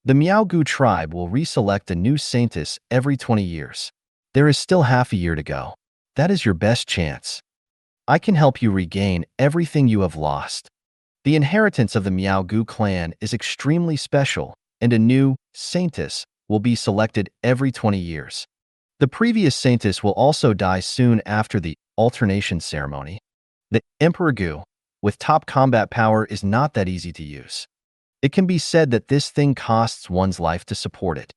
The Miaogu tribe will reselect a new saintess every 20 years. There is still half a year to go. That is your best chance. I can help you regain everything you have lost. The inheritance of the Miaogu clan is extremely special, and a new saintess will be selected every 20 years. The previous saintess will also die soon after the alternation ceremony. The Emperor Gu, with top combat power, is not that easy to use. It can be said that this thing costs one's life to support it.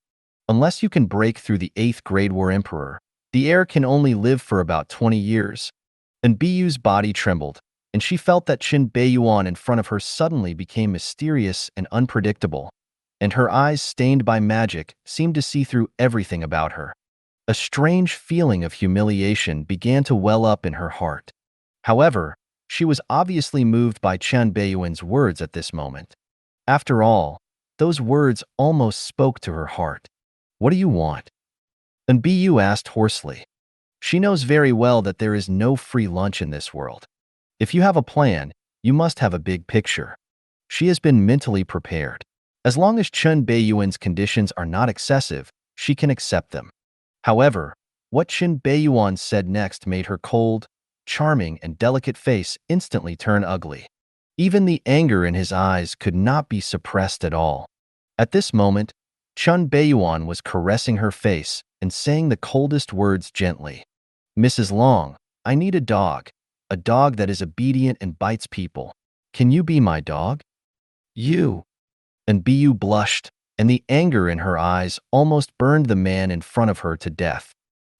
Unless you can break through the 8th Grade War Emperor, the heir can only live for about 20 years. And Biyu's body trembled, and she felt that Chen Beiyuan in front of her suddenly became mysterious and unpredictable, and her eyes, stained by magic, seemed to see through everything about her. A strange feeling of humiliation began to well up in her heart. However, she was obviously moved by Chen Beiyuan's words at this moment. After all, those words almost spoke to her heart. "What do you want?" And Biyu asked hoarsely. She knows very well that there is no free lunch in this world. If you have a plan, you must have a big picture. She has been mentally prepared. As long as Chen Beiyuan's conditions are not excessive, she can accept them. However, what Chen Beiyuan said next made her cold, charming, and delicate face instantly turn ugly. Even the anger in his eyes could not be suppressed at all. At this moment, Chen Beiyuan was caressing her face and saying the coldest words gently. "Mrs. Long, I need a dog that is obedient and bites people. Can you be my dog?" "You." And Biyu blushed, and the anger in her eyes almost burned the man in front of her to death.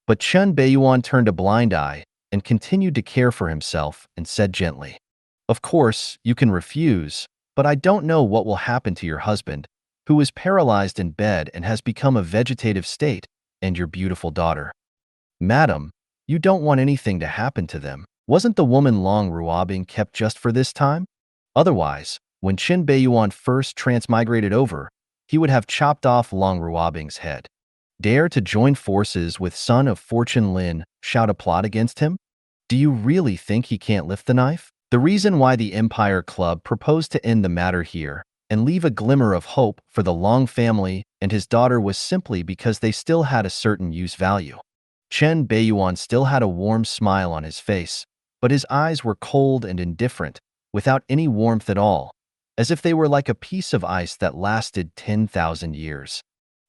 But Chen Beiyuan turned a blind eye and continued to care for himself and said gently, "Of course, you can refuse, but I don't know what will happen to your husband, who is paralyzed in bed and has become a vegetative state, and your beautiful daughter." "Madam, you don't want anything to happen to them. Wasn't the woman Leng Ruobing kept just for this time? Otherwise, when Chen Beiyuan first transmigrated over, he would have chopped off Leng Ruobing's head. Dare to join forces with son of Fortune Lin, shout a plot against him? Do you really think he can't lift the knife?" The reason why the Empire Club proposed to end the matter here and leave a glimmer of hope for the Long family and his daughter was simply because they still had a certain use value. Chen Beiyuan still had a warm smile on his face, but his eyes were cold and indifferent, without any warmth at all, as if they were like a piece of ice that lasted 10,000 years.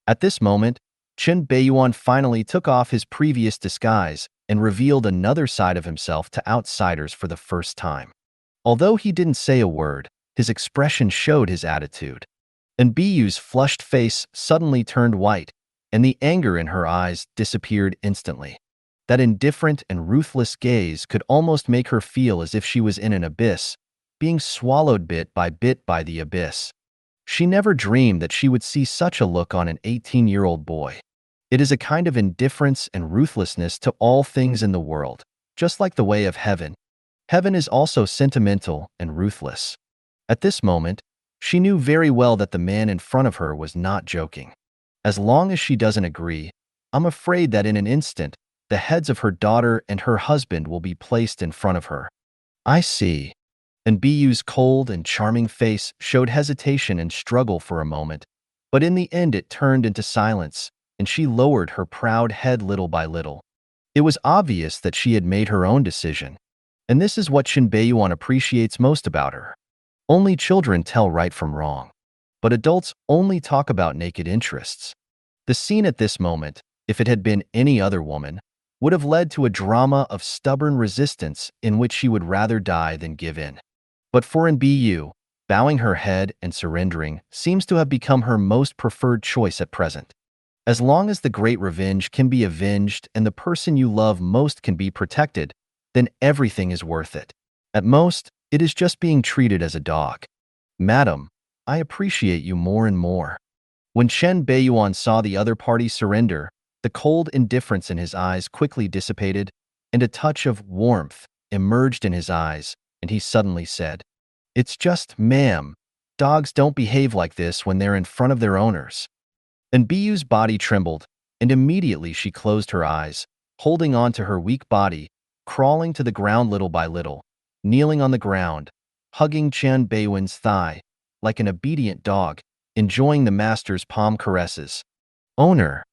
At this moment, Chen Beiyuan finally took off his previous disguise and revealed another side of himself to outsiders for the first time. Although he didn't say a word, his expression showed his attitude. And Biyu's flushed face suddenly turned white, and the anger in her eyes disappeared instantly. That indifferent and ruthless gaze could almost make her feel as if she was in an abyss, being swallowed bit by the abyss. She never dreamed that she would see such a look on an 18-year-old boy. It is a kind of indifference and ruthlessness to all things in the world, just like the way of heaven. Heaven is also sentimental and ruthless. At this moment, she knew very well that the man in front of her was not joking. As long as she doesn't agree, I'm afraid that in an instant, the heads of her daughter and her husband will be placed in front of her. "I see." And Biyu's cold and charming face showed hesitation and struggle for a moment, but in the end it turned into silence, and she lowered her proud head little by little. It was obvious that she had made her own decision, and this is what Chen Beiyuan appreciates most about her. Only children tell right from wrong, but adults only talk about naked interests. The scene at this moment, if it had been any other woman, would have led to a drama of stubborn resistance in which she would rather die than give in. But for Biyu, bowing her head and surrendering seems to have become her most preferred choice at present. As long as the great revenge can be avenged and the person you love most can be protected, then everything is worth it. At most, It is just being treated as a dog. Madam, I appreciate you more and more. When Chen Beiyuan saw the other party surrender, the cold indifference in his eyes quickly dissipated, and a touch of warmth emerged in his eyes, and he suddenly said, "It's just, ma'am, dogs don't behave like this when they're in front of their owners." And Biyu's body trembled, and immediately she closed her eyes, holding on to her weak body, crawling to the ground little by little, kneeling on the ground, hugging Chen Beiyuan's thigh, like an obedient dog, enjoying the master's palm caresses. "Owner."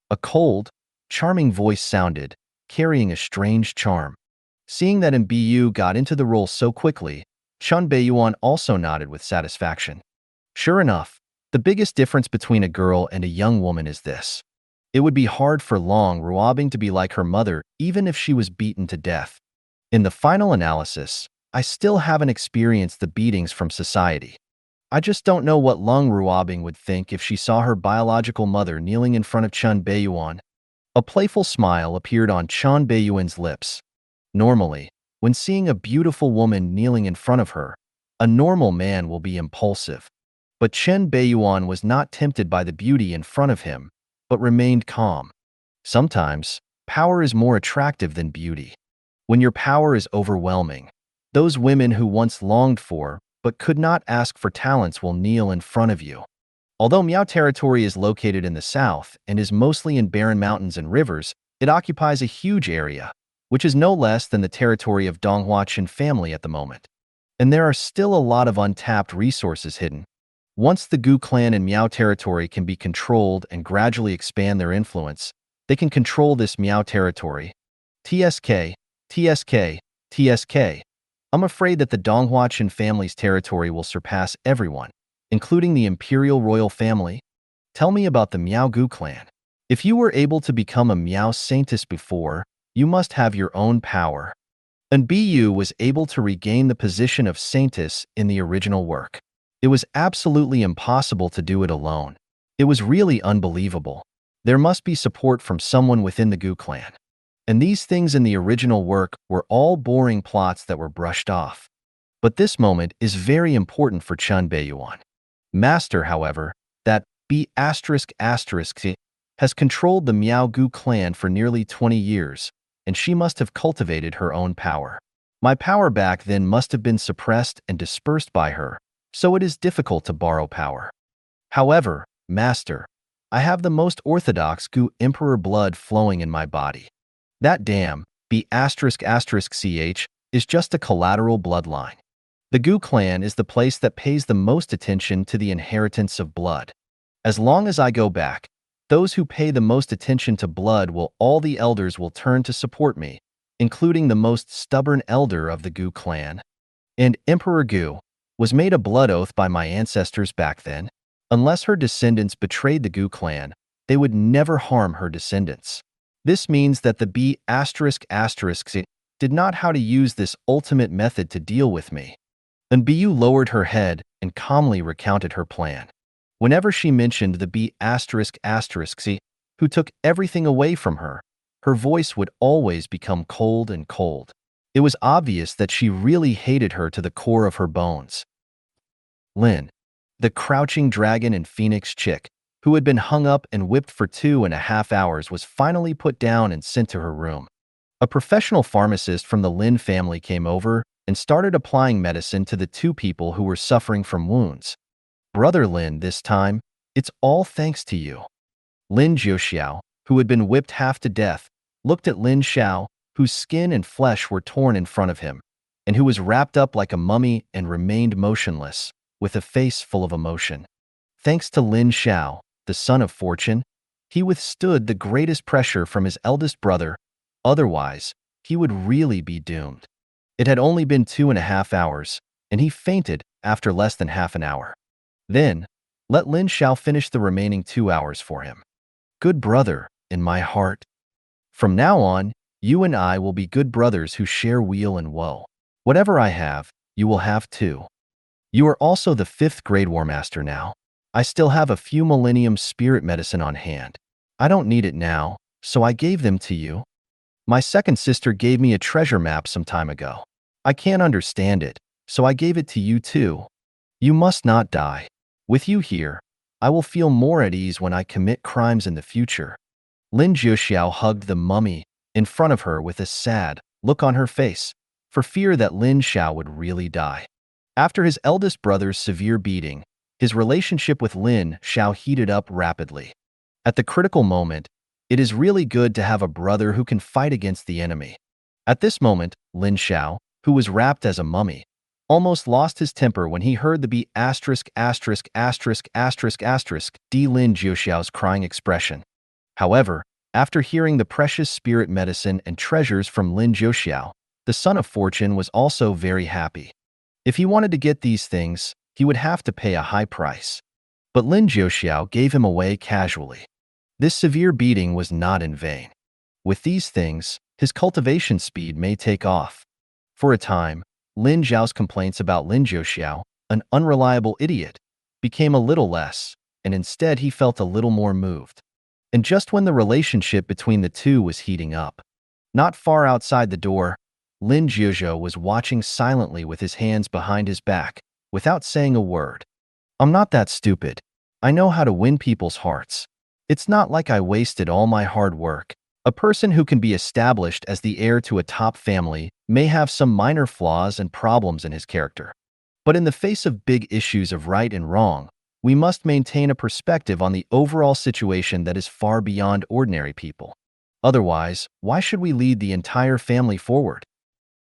A cold, charming voice sounded, carrying a strange charm. Seeing that Biyu got into the role so quickly, Chen Beiyuan also nodded with satisfaction. Sure enough, the biggest difference between a girl and a young woman is this. It would be hard for Leng Ruobing to be like her mother even if she was beaten to death. In the final analysis, I still haven't experienced the beatings from society. I just don't know what Leng Ruobing would think if she saw her biological mother kneeling in front of Chen Beiyuan. A playful smile appeared on Chen Beiyuan's lips. Normally, when seeing a beautiful woman kneeling in front of her, a normal man will be impulsive. But Chen Beiyuan was not tempted by the beauty in front of him, but remained calm. Sometimes, power is more attractive than beauty. When your power is overwhelming, those women who once longed for but could not ask for talents will kneel in front of you. Although Miao territory is located in the south and is mostly in barren mountains and rivers, it occupies a huge area, which is no less than the territory of Donghua Chen family at the moment. And there are still a lot of untapped resources hidden. Once the Gu clan in Miao territory can be controlled and gradually expand their influence, they can control this Miao territory. TSK, TSK, TSK. I'm afraid that the Donghua Chen family's territory will surpass everyone, including the imperial royal family. Tell me about the Miao Gu clan. If you were able to become a Miao saintess before, you must have your own power. And Biyu was able to regain the position of saintess in the original work. It was absolutely impossible to do it alone. It was really unbelievable. There must be support from someone within the Gu clan. And these things in the original work were all boring plots that were brushed off. But this moment is very important for Chen Beiyuan. Master, however, that B** has controlled the Miao Gu clan for nearly 20 years, and she must have cultivated her own power. My power back then must have been suppressed and dispersed by her, so it is difficult to borrow power. However, Master, I have the most orthodox Gu Emperor blood flowing in my body. That damn B** is just a collateral bloodline. The Gu clan is the place that pays the most attention to the inheritance of blood. As long as I go back, those who pay the most attention to blood all the elders will turn to support me, including the most stubborn elder of the Gu clan. And Emperor Gu was made a blood oath by my ancestors back then. Unless her descendants betrayed the Gu clan, they would never harm her descendants. This means that the B** did not how to use this ultimate method to deal with me. And Biyu lowered her head and calmly recounted her plan. Whenever she mentioned the B** who took everything away from her, her voice would always become cold and cold. It was obvious that she really hated her to the core of her bones. Lin, the crouching dragon and phoenix chick, who had been hung up and whipped for 2.5 hours, was finally put down and sent to her room. A professional pharmacist from the Lin family came over and started applying medicine to the two people who were suffering from wounds. Brother Lin, this time, it's all thanks to you. Lin Jiuxiao, who had been whipped half to death, looked at Lin Xiao, whose skin and flesh were torn in front of him, and who was wrapped up like a mummy and remained motionless, with a face full of emotion. Thanks to Lin Xiao, the son of fortune, he withstood the greatest pressure from his eldest brother. Otherwise, he would really be doomed. It had only been 2.5 hours, and he fainted after less than half an hour. Then, let Lin Xiao finish the remaining 2 hours for him. Good brother, in my heart. From now on, you and I will be good brothers who share weal and woe. Whatever I have, you will have too. You are also the 5th grade War Master now. I still have a few millennium spirit medicine on hand. I don't need it now, so I gave them to you. My second sister gave me a treasure map some time ago. I can't understand it, so I gave it to you too. You must not die. With you here, I will feel more at ease when I commit crimes in the future." Lin Jiuxiao hugged the mummy in front of her with a sad look on her face, for fear that Lin Xiao would really die. After his eldest brother's severe beating, his relationship with Lin Xiao heated up rapidly. At the critical moment, it is really good to have a brother who can fight against the enemy. At this moment, Lin Xiao, who was wrapped as a mummy, almost lost his temper when he heard the B************* D Lin Jiuxiao's crying expression. However, after hearing the precious spirit medicine and treasures from Lin Jiuxiao, the Son of Fortune was also very happy. If he wanted to get these things, he would have to pay a high price. But Lin Jiuxiao gave him away casually. This severe beating was not in vain. With these things, his cultivation speed may take off. For a time, Lin Zhao's complaints about Lin Jiuxiao, an unreliable idiot, became a little less, and instead he felt a little more moved. And just when the relationship between the two was heating up, not far outside the door, Lin Jiuxiao was watching silently with his hands behind his back, without saying a word. "I'm not that stupid. I know how to win people's hearts. It's not like I wasted all my hard work." A person who can be established as the heir to a top family may have some minor flaws and problems in his character. But in the face of big issues of right and wrong, we must maintain a perspective on the overall situation that is far beyond ordinary people. Otherwise, why should we lead the entire family forward?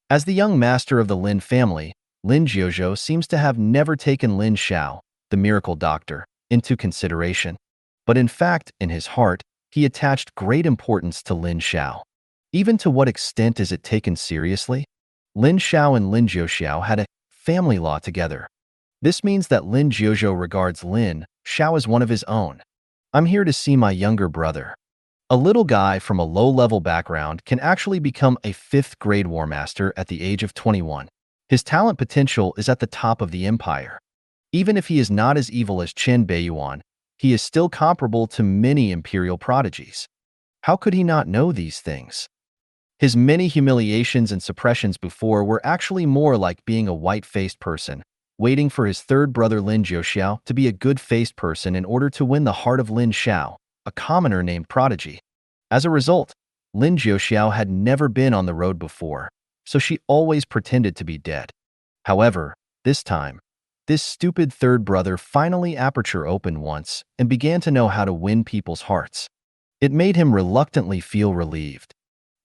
As the young master of the Lin family, Lin Jiuxiao seems to have never taken Lin Xiao, the miracle doctor, into consideration. But in fact, in his heart, he attached great importance to Lin Xiao. Even to what extent is it taken seriously? Lin Xiao and Lin Jiuxiao had a family law together. This means that Lin Jiuxiao regards Lin Xiao as one of his own. "I'm here to see my younger brother." A little guy from a low-level background can actually become a 5th-grade war master at the age of 21. His talent potential is at the top of the empire. Even if he is not as evil as Chen Beiyuan, he is still comparable to many imperial prodigies. How could he not know these things? His many humiliations and suppressions before were actually more like being a white-faced person, waiting for his third brother Lin Jiuxiao to be a good-faced person in order to win the heart of Lin Xiao, a commoner named Prodigy. As a result, Lin Jiuxiao had never been on the road before, so she always pretended to be dead. However, this time, this stupid third brother finally aperture opened once and began to know how to win people's hearts. It made him reluctantly feel relieved.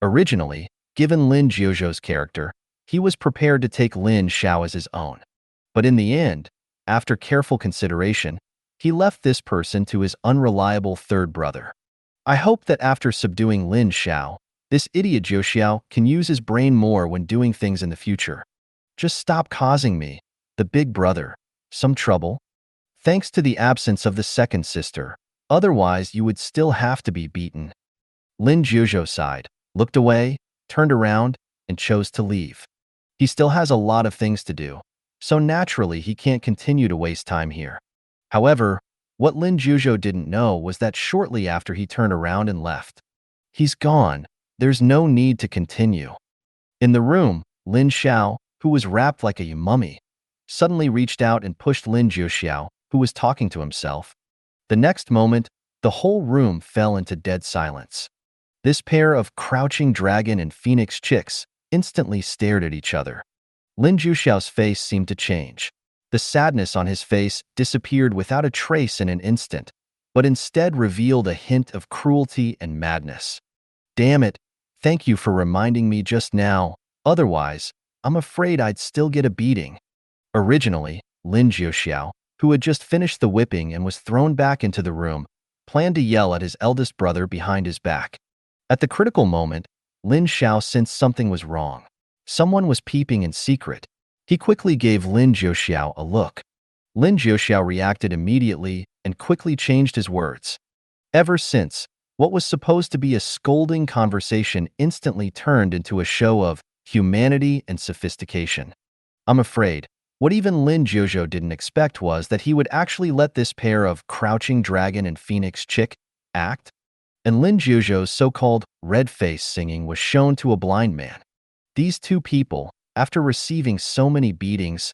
Originally, given Lin Jiuxiao's character, he was prepared to take Lin Xiao as his own. But in the end, after careful consideration, he left this person to his unreliable third brother. I hope that after subduing Lin Xiao, this idiot Jiuxiao can use his brain more when doing things in the future. Just stop causing me, the big brother, some trouble. Thanks to the absence of the second sister, otherwise you would still have to be beaten. Lin Jiuxiao sighed, looked away, turned around, and chose to leave. He still has a lot of things to do, so naturally he can't continue to waste time here. However, what Lin Jiuxiao didn't know was that shortly after he turned around and left. He's gone. There's no need to continue. In the room, Lin Xiao, who was wrapped like a mummy, suddenly reached out and pushed Lin Jiuxiao, who was talking to himself. The next moment, the whole room fell into dead silence. This pair of crouching dragon and phoenix chicks instantly stared at each other. Lin Jiuxiao's face seemed to change. The sadness on his face disappeared without a trace in an instant, but instead revealed a hint of cruelty and madness. "Damn it, thank you for reminding me just now, otherwise, I'm afraid I'd still get a beating." Originally, Lin Jiuxiao, who had just finished the whipping and was thrown back into the room, planned to yell at his eldest brother behind his back. At the critical moment, Lin Xiao sensed something was wrong. Someone was peeping in secret. He quickly gave Lin Jiuxiao a look. Lin Jiuxiao reacted immediately and quickly changed his words. Ever since, what was supposed to be a scolding conversation instantly turned into a show of humanity and sophistication. I'm afraid, what even Lin Jiuxiao didn't expect was that he would actually let this pair of crouching dragon and phoenix chick act. And Lin Jiuxiao's so-called red face singing was shown to a blind man. These two people, after receiving so many beatings,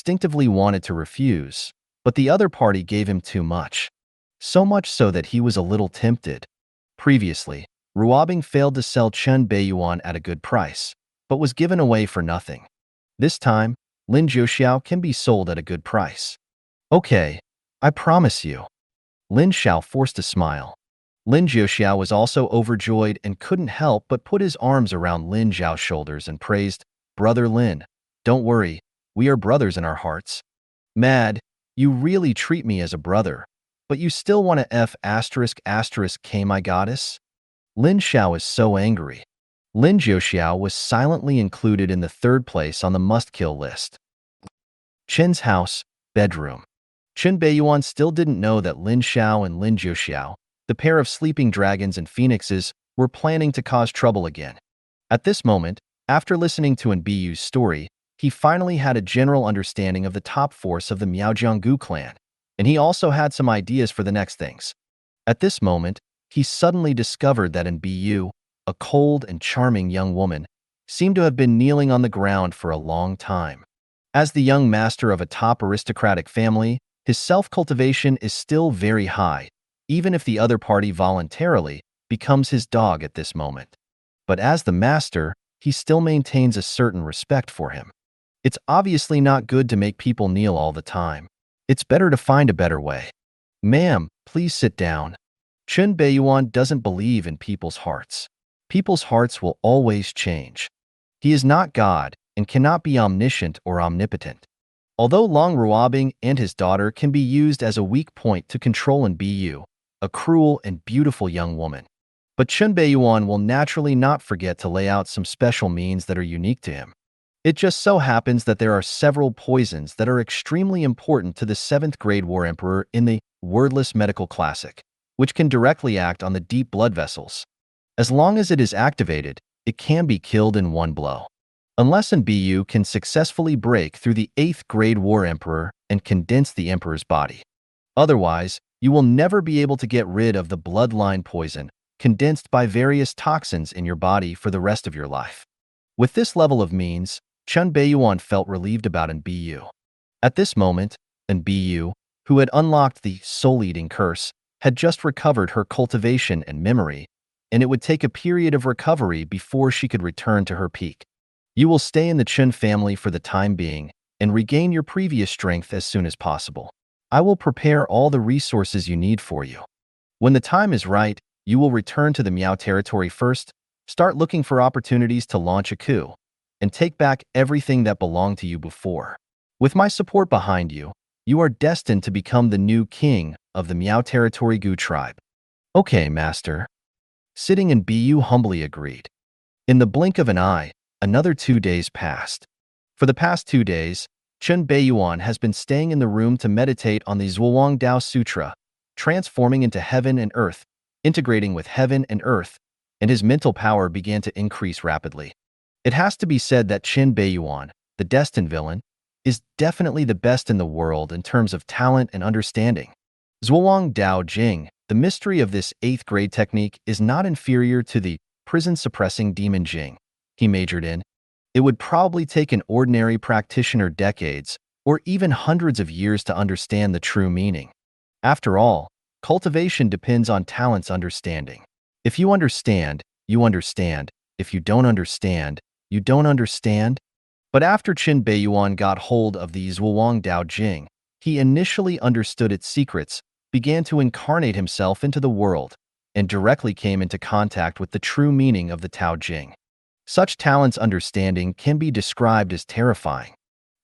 instinctively wanted to refuse, but the other party gave him too much. So much so that he was a little tempted. Previously, Ruobing failed to sell Chen Beiyuan at a good price, but was given away for nothing. This time, Lin Zhuoxiao can be sold at a good price. Okay, I promise you. Lin Xiao forced a smile. Lin Jiaoxiao was also overjoyed and couldn't help but put his arms around Lin Zhao's shoulders and praised, "Brother Lin, don't worry, we are brothers in our hearts. Mad, you really treat me as a brother, but you still want to K my goddess?" Lin Xiao is so angry. Lin Jiaoxiao was silently included in the third place on the must-kill list. Chen's house, bedroom. Chen Beiyuan still didn't know that Lin Xiao and Lin Jiaoxiao, the pair of sleeping dragons and phoenixes, were planning to cause trouble again. At this moment, after listening to Biyu's story, he finally had a general understanding of the top force of the Miaojianggu clan, and he also had some ideas for the next things. At this moment, he suddenly discovered that Biyu, a cold and charming young woman, seemed to have been kneeling on the ground for a long time. As the young master of a top aristocratic family, his self-cultivation is still very high, even if the other party voluntarily becomes his dog at this moment. But as the master, he still maintains a certain respect for him. It's obviously not good to make people kneel all the time. It's better to find a better way. "Ma'am, please sit down." Chen Beiyuan doesn't believe in people's hearts. People's hearts will always change. He is not God and cannot be omniscient or omnipotent. Although Leng Ruobing and his daughter can be used as a weak point to control Biyu, a cruel and beautiful young woman. But Chen Beiyuan will naturally not forget to lay out some special means that are unique to him. It just so happens that there are several poisons that are extremely important to the 7th grade War Emperor in the wordless medical classic, which can directly act on the deep blood vessels. As long as it is activated, it can be killed in one blow. Unless Biyu can successfully break through the 8th grade War Emperor and condense the Emperor's body. Otherwise, you will never be able to get rid of the bloodline poison condensed by various toxins in your body for the rest of your life. With this level of means, Chen Beiyuan felt relieved about Biyu. At this moment, Biyu, who had unlocked the soul-eating curse, had just recovered her cultivation and memory, and it would take a period of recovery before she could return to her peak. You will stay in the Chen family for the time being and regain your previous strength as soon as possible. I will prepare all the resources you need for you. When the time is right, you will return to the Miao territory first, start looking for opportunities to launch a coup, and take back everything that belonged to you before. With my support behind you, you are destined to become the new king of the Miao territory Gu tribe. Okay, master. Sitting in Bu humbly agreed. In the blink of an eye, another 2 days passed. For the past 2 days, Chen Beiyuan has been staying in the room to meditate on the Zhuoang Dao Sutra, transforming into heaven and earth, integrating with heaven and earth, and his mental power began to increase rapidly. It has to be said that Chen Beiyuan, the destined villain, is definitely the best in the world in terms of talent and understanding. Zhuoang Dao Jing, the mystery of this 8th grade technique, is not inferior to the prison-suppressing demon Jing he majored in. It would probably take an ordinary practitioner decades or even hundreds of years to understand the true meaning. After all, cultivation depends on talent's understanding. If you understand, you understand. If you don't understand, you don't understand. But after Chen Beiyuan got hold of the Zhuoang Dao Jing, he initially understood its secrets, began to incarnate himself into the world, and directly came into contact with the true meaning of the Tao Jing. Such talent's understanding can be described as terrifying.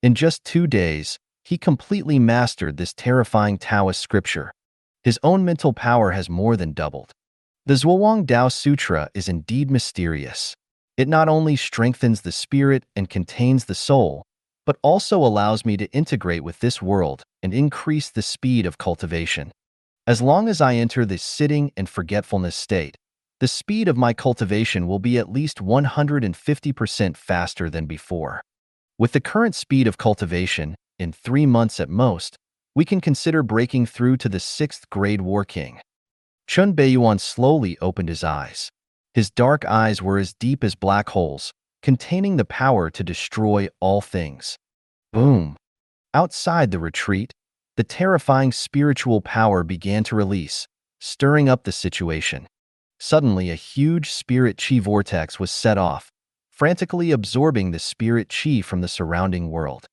In just 2 days, he completely mastered this terrifying Taoist scripture. His own mental power has more than doubled. The Zhuoang Dao Sutra is indeed mysterious. It not only strengthens the spirit and contains the soul, but also allows me to integrate with this world and increase the speed of cultivation. As long as I enter this sitting and forgetfulness state, the speed of my cultivation will be at least 150% faster than before. With the current speed of cultivation, in 3 months at most, we can consider breaking through to the 6th grade War King. Chen Beiyuan slowly opened his eyes. His dark eyes were as deep as black holes, containing the power to destroy all things. Boom! Outside the retreat, the terrifying spiritual power began to release, stirring up the situation. Suddenly, a huge spirit chi vortex was set off, frantically absorbing the spirit chi from the surrounding world.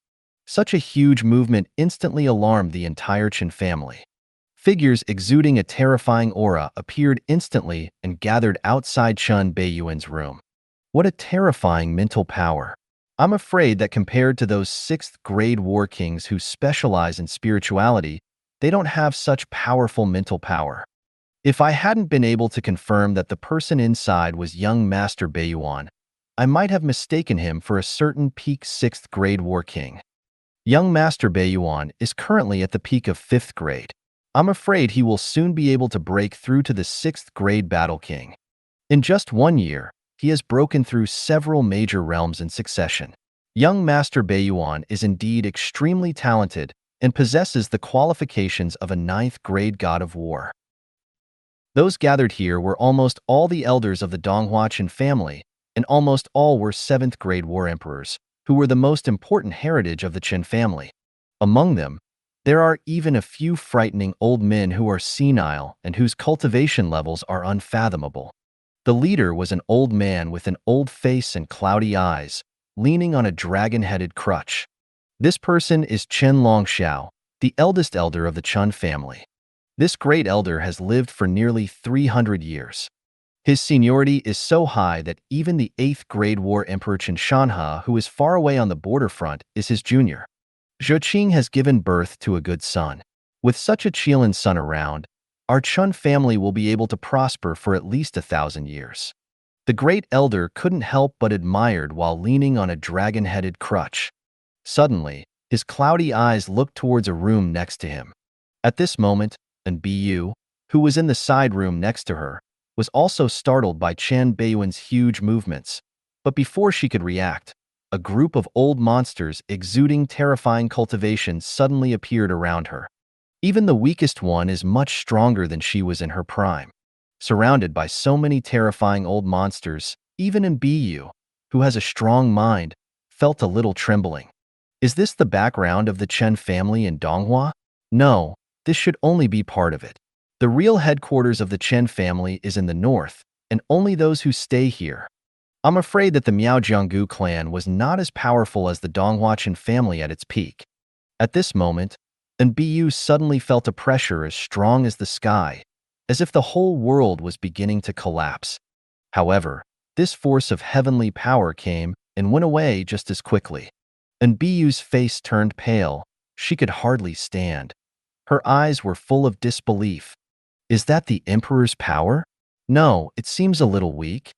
Such a huge movement instantly alarmed the entire Chen family. Figures exuding a terrifying aura appeared instantly and gathered outside Chen Beiyuan's room. What a terrifying mental power. I'm afraid that compared to those 6th-grade war kings who specialize in spirituality, they don't have such powerful mental power. If I hadn't been able to confirm that the person inside was young Master Beiyuan, I might have mistaken him for a certain peak 6th-grade war king. Young Master Beiyuan is currently at the peak of 5th grade. I'm afraid he will soon be able to break through to the 6th-grade battle king. In just 1 year, he has broken through several major realms in succession. Young Master Beiyuan is indeed extremely talented and possesses the qualifications of a 9th-grade god of war. Those gathered here were almost all the elders of the Donghua Chen family, and almost all were 7th-grade war emperors, who were the most important heritage of the Chen family. Among them, there are even a few frightening old men who are senile and whose cultivation levels are unfathomable. The leader was an old man with an old face and cloudy eyes, leaning on a dragon-headed crutch. This person is Chen Longxiao, the eldest elder of the Chen family. This great elder has lived for nearly 300 years. His seniority is so high that even the 8th-grade war emperor Chen Shanhe, who is far away on the border front, is his junior. Zhe Qing has given birth to a good son. With such a Qilan son around, our Chen family will be able to prosper for at least 1,000 years. The great elder couldn't help but admired while leaning on a dragon-headed crutch. Suddenly, his cloudy eyes looked towards a room next to him. At this moment, Biyu, who was in the side room next to her, was also startled by Chen Beiyuan's huge movements. But before she could react, a group of old monsters exuding terrifying cultivation suddenly appeared around her. Even the weakest one is much stronger than she was in her prime. Surrounded by so many terrifying old monsters, even Biyu, who has a strong mind, felt a little trembling. Is this the background of the Chen family in Donghua? No, this should only be part of it. The real headquarters of the Chen family is in the north, and only those who stay here. I'm afraid that the Miao Jianggu clan was not as powerful as the Donghua Chen family at its peak. At this moment, Biyu suddenly felt a pressure as strong as the sky, as if the whole world was beginning to collapse. However, this force of heavenly power came and went away just as quickly. Biyu's face turned pale. She could hardly stand. Her eyes were full of disbelief. Is that the Emperor's power? No, it seems a little weak.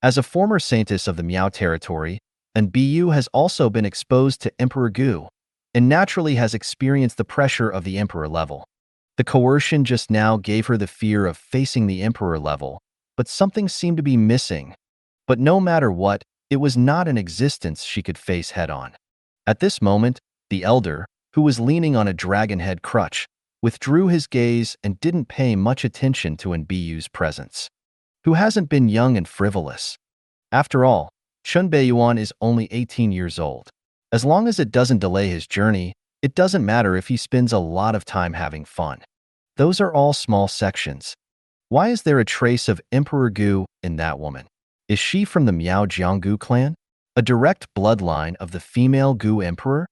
As a former saintess of the Miao territory, Biyu has also been exposed to Emperor Gu, and naturally has experienced the pressure of the Emperor level. The coercion just now gave her the fear of facing the Emperor level, but something seemed to be missing. But no matter what, it was not an existence she could face head-on. At this moment, the elder, who was leaning on a dragon-head crutch, withdrew his gaze and didn't pay much attention to Biyu's presence. Who hasn't been young and frivolous? After all, Chen Beiyuan is only 18 years old. As long as it doesn't delay his journey, it doesn't matter if he spends a lot of time having fun. Those are all small sections. Why is there a trace of Emperor Gu in that woman? Is she from the Miao Jianggu clan? A direct bloodline of the female Gu emperor?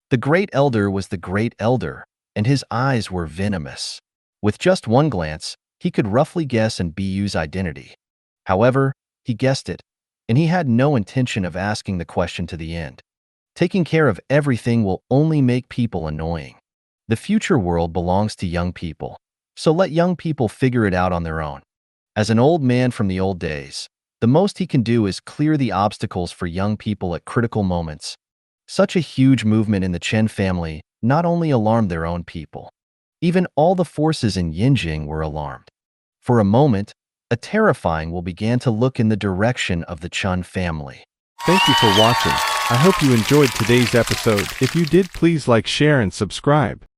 The great elder was the great elder, and his eyes were venomous. With just one glance, he could roughly guess Biyu's identity. However, he guessed it, and he had no intention of asking the question to the end. Taking care of everything will only make people annoying. The future world belongs to young people, so let young people figure it out on their own. As an old man from the old days, the most he can do is clear the obstacles for young people at critical moments. Such a huge movement in the Chen family not only alarmed their own people. Even all the forces in Yinjing were alarmed. For a moment, a terrifying will began to look in the direction of the Chen family. Thank you for watching. I hope you enjoyed today's episode. If you did, please like, share, and subscribe.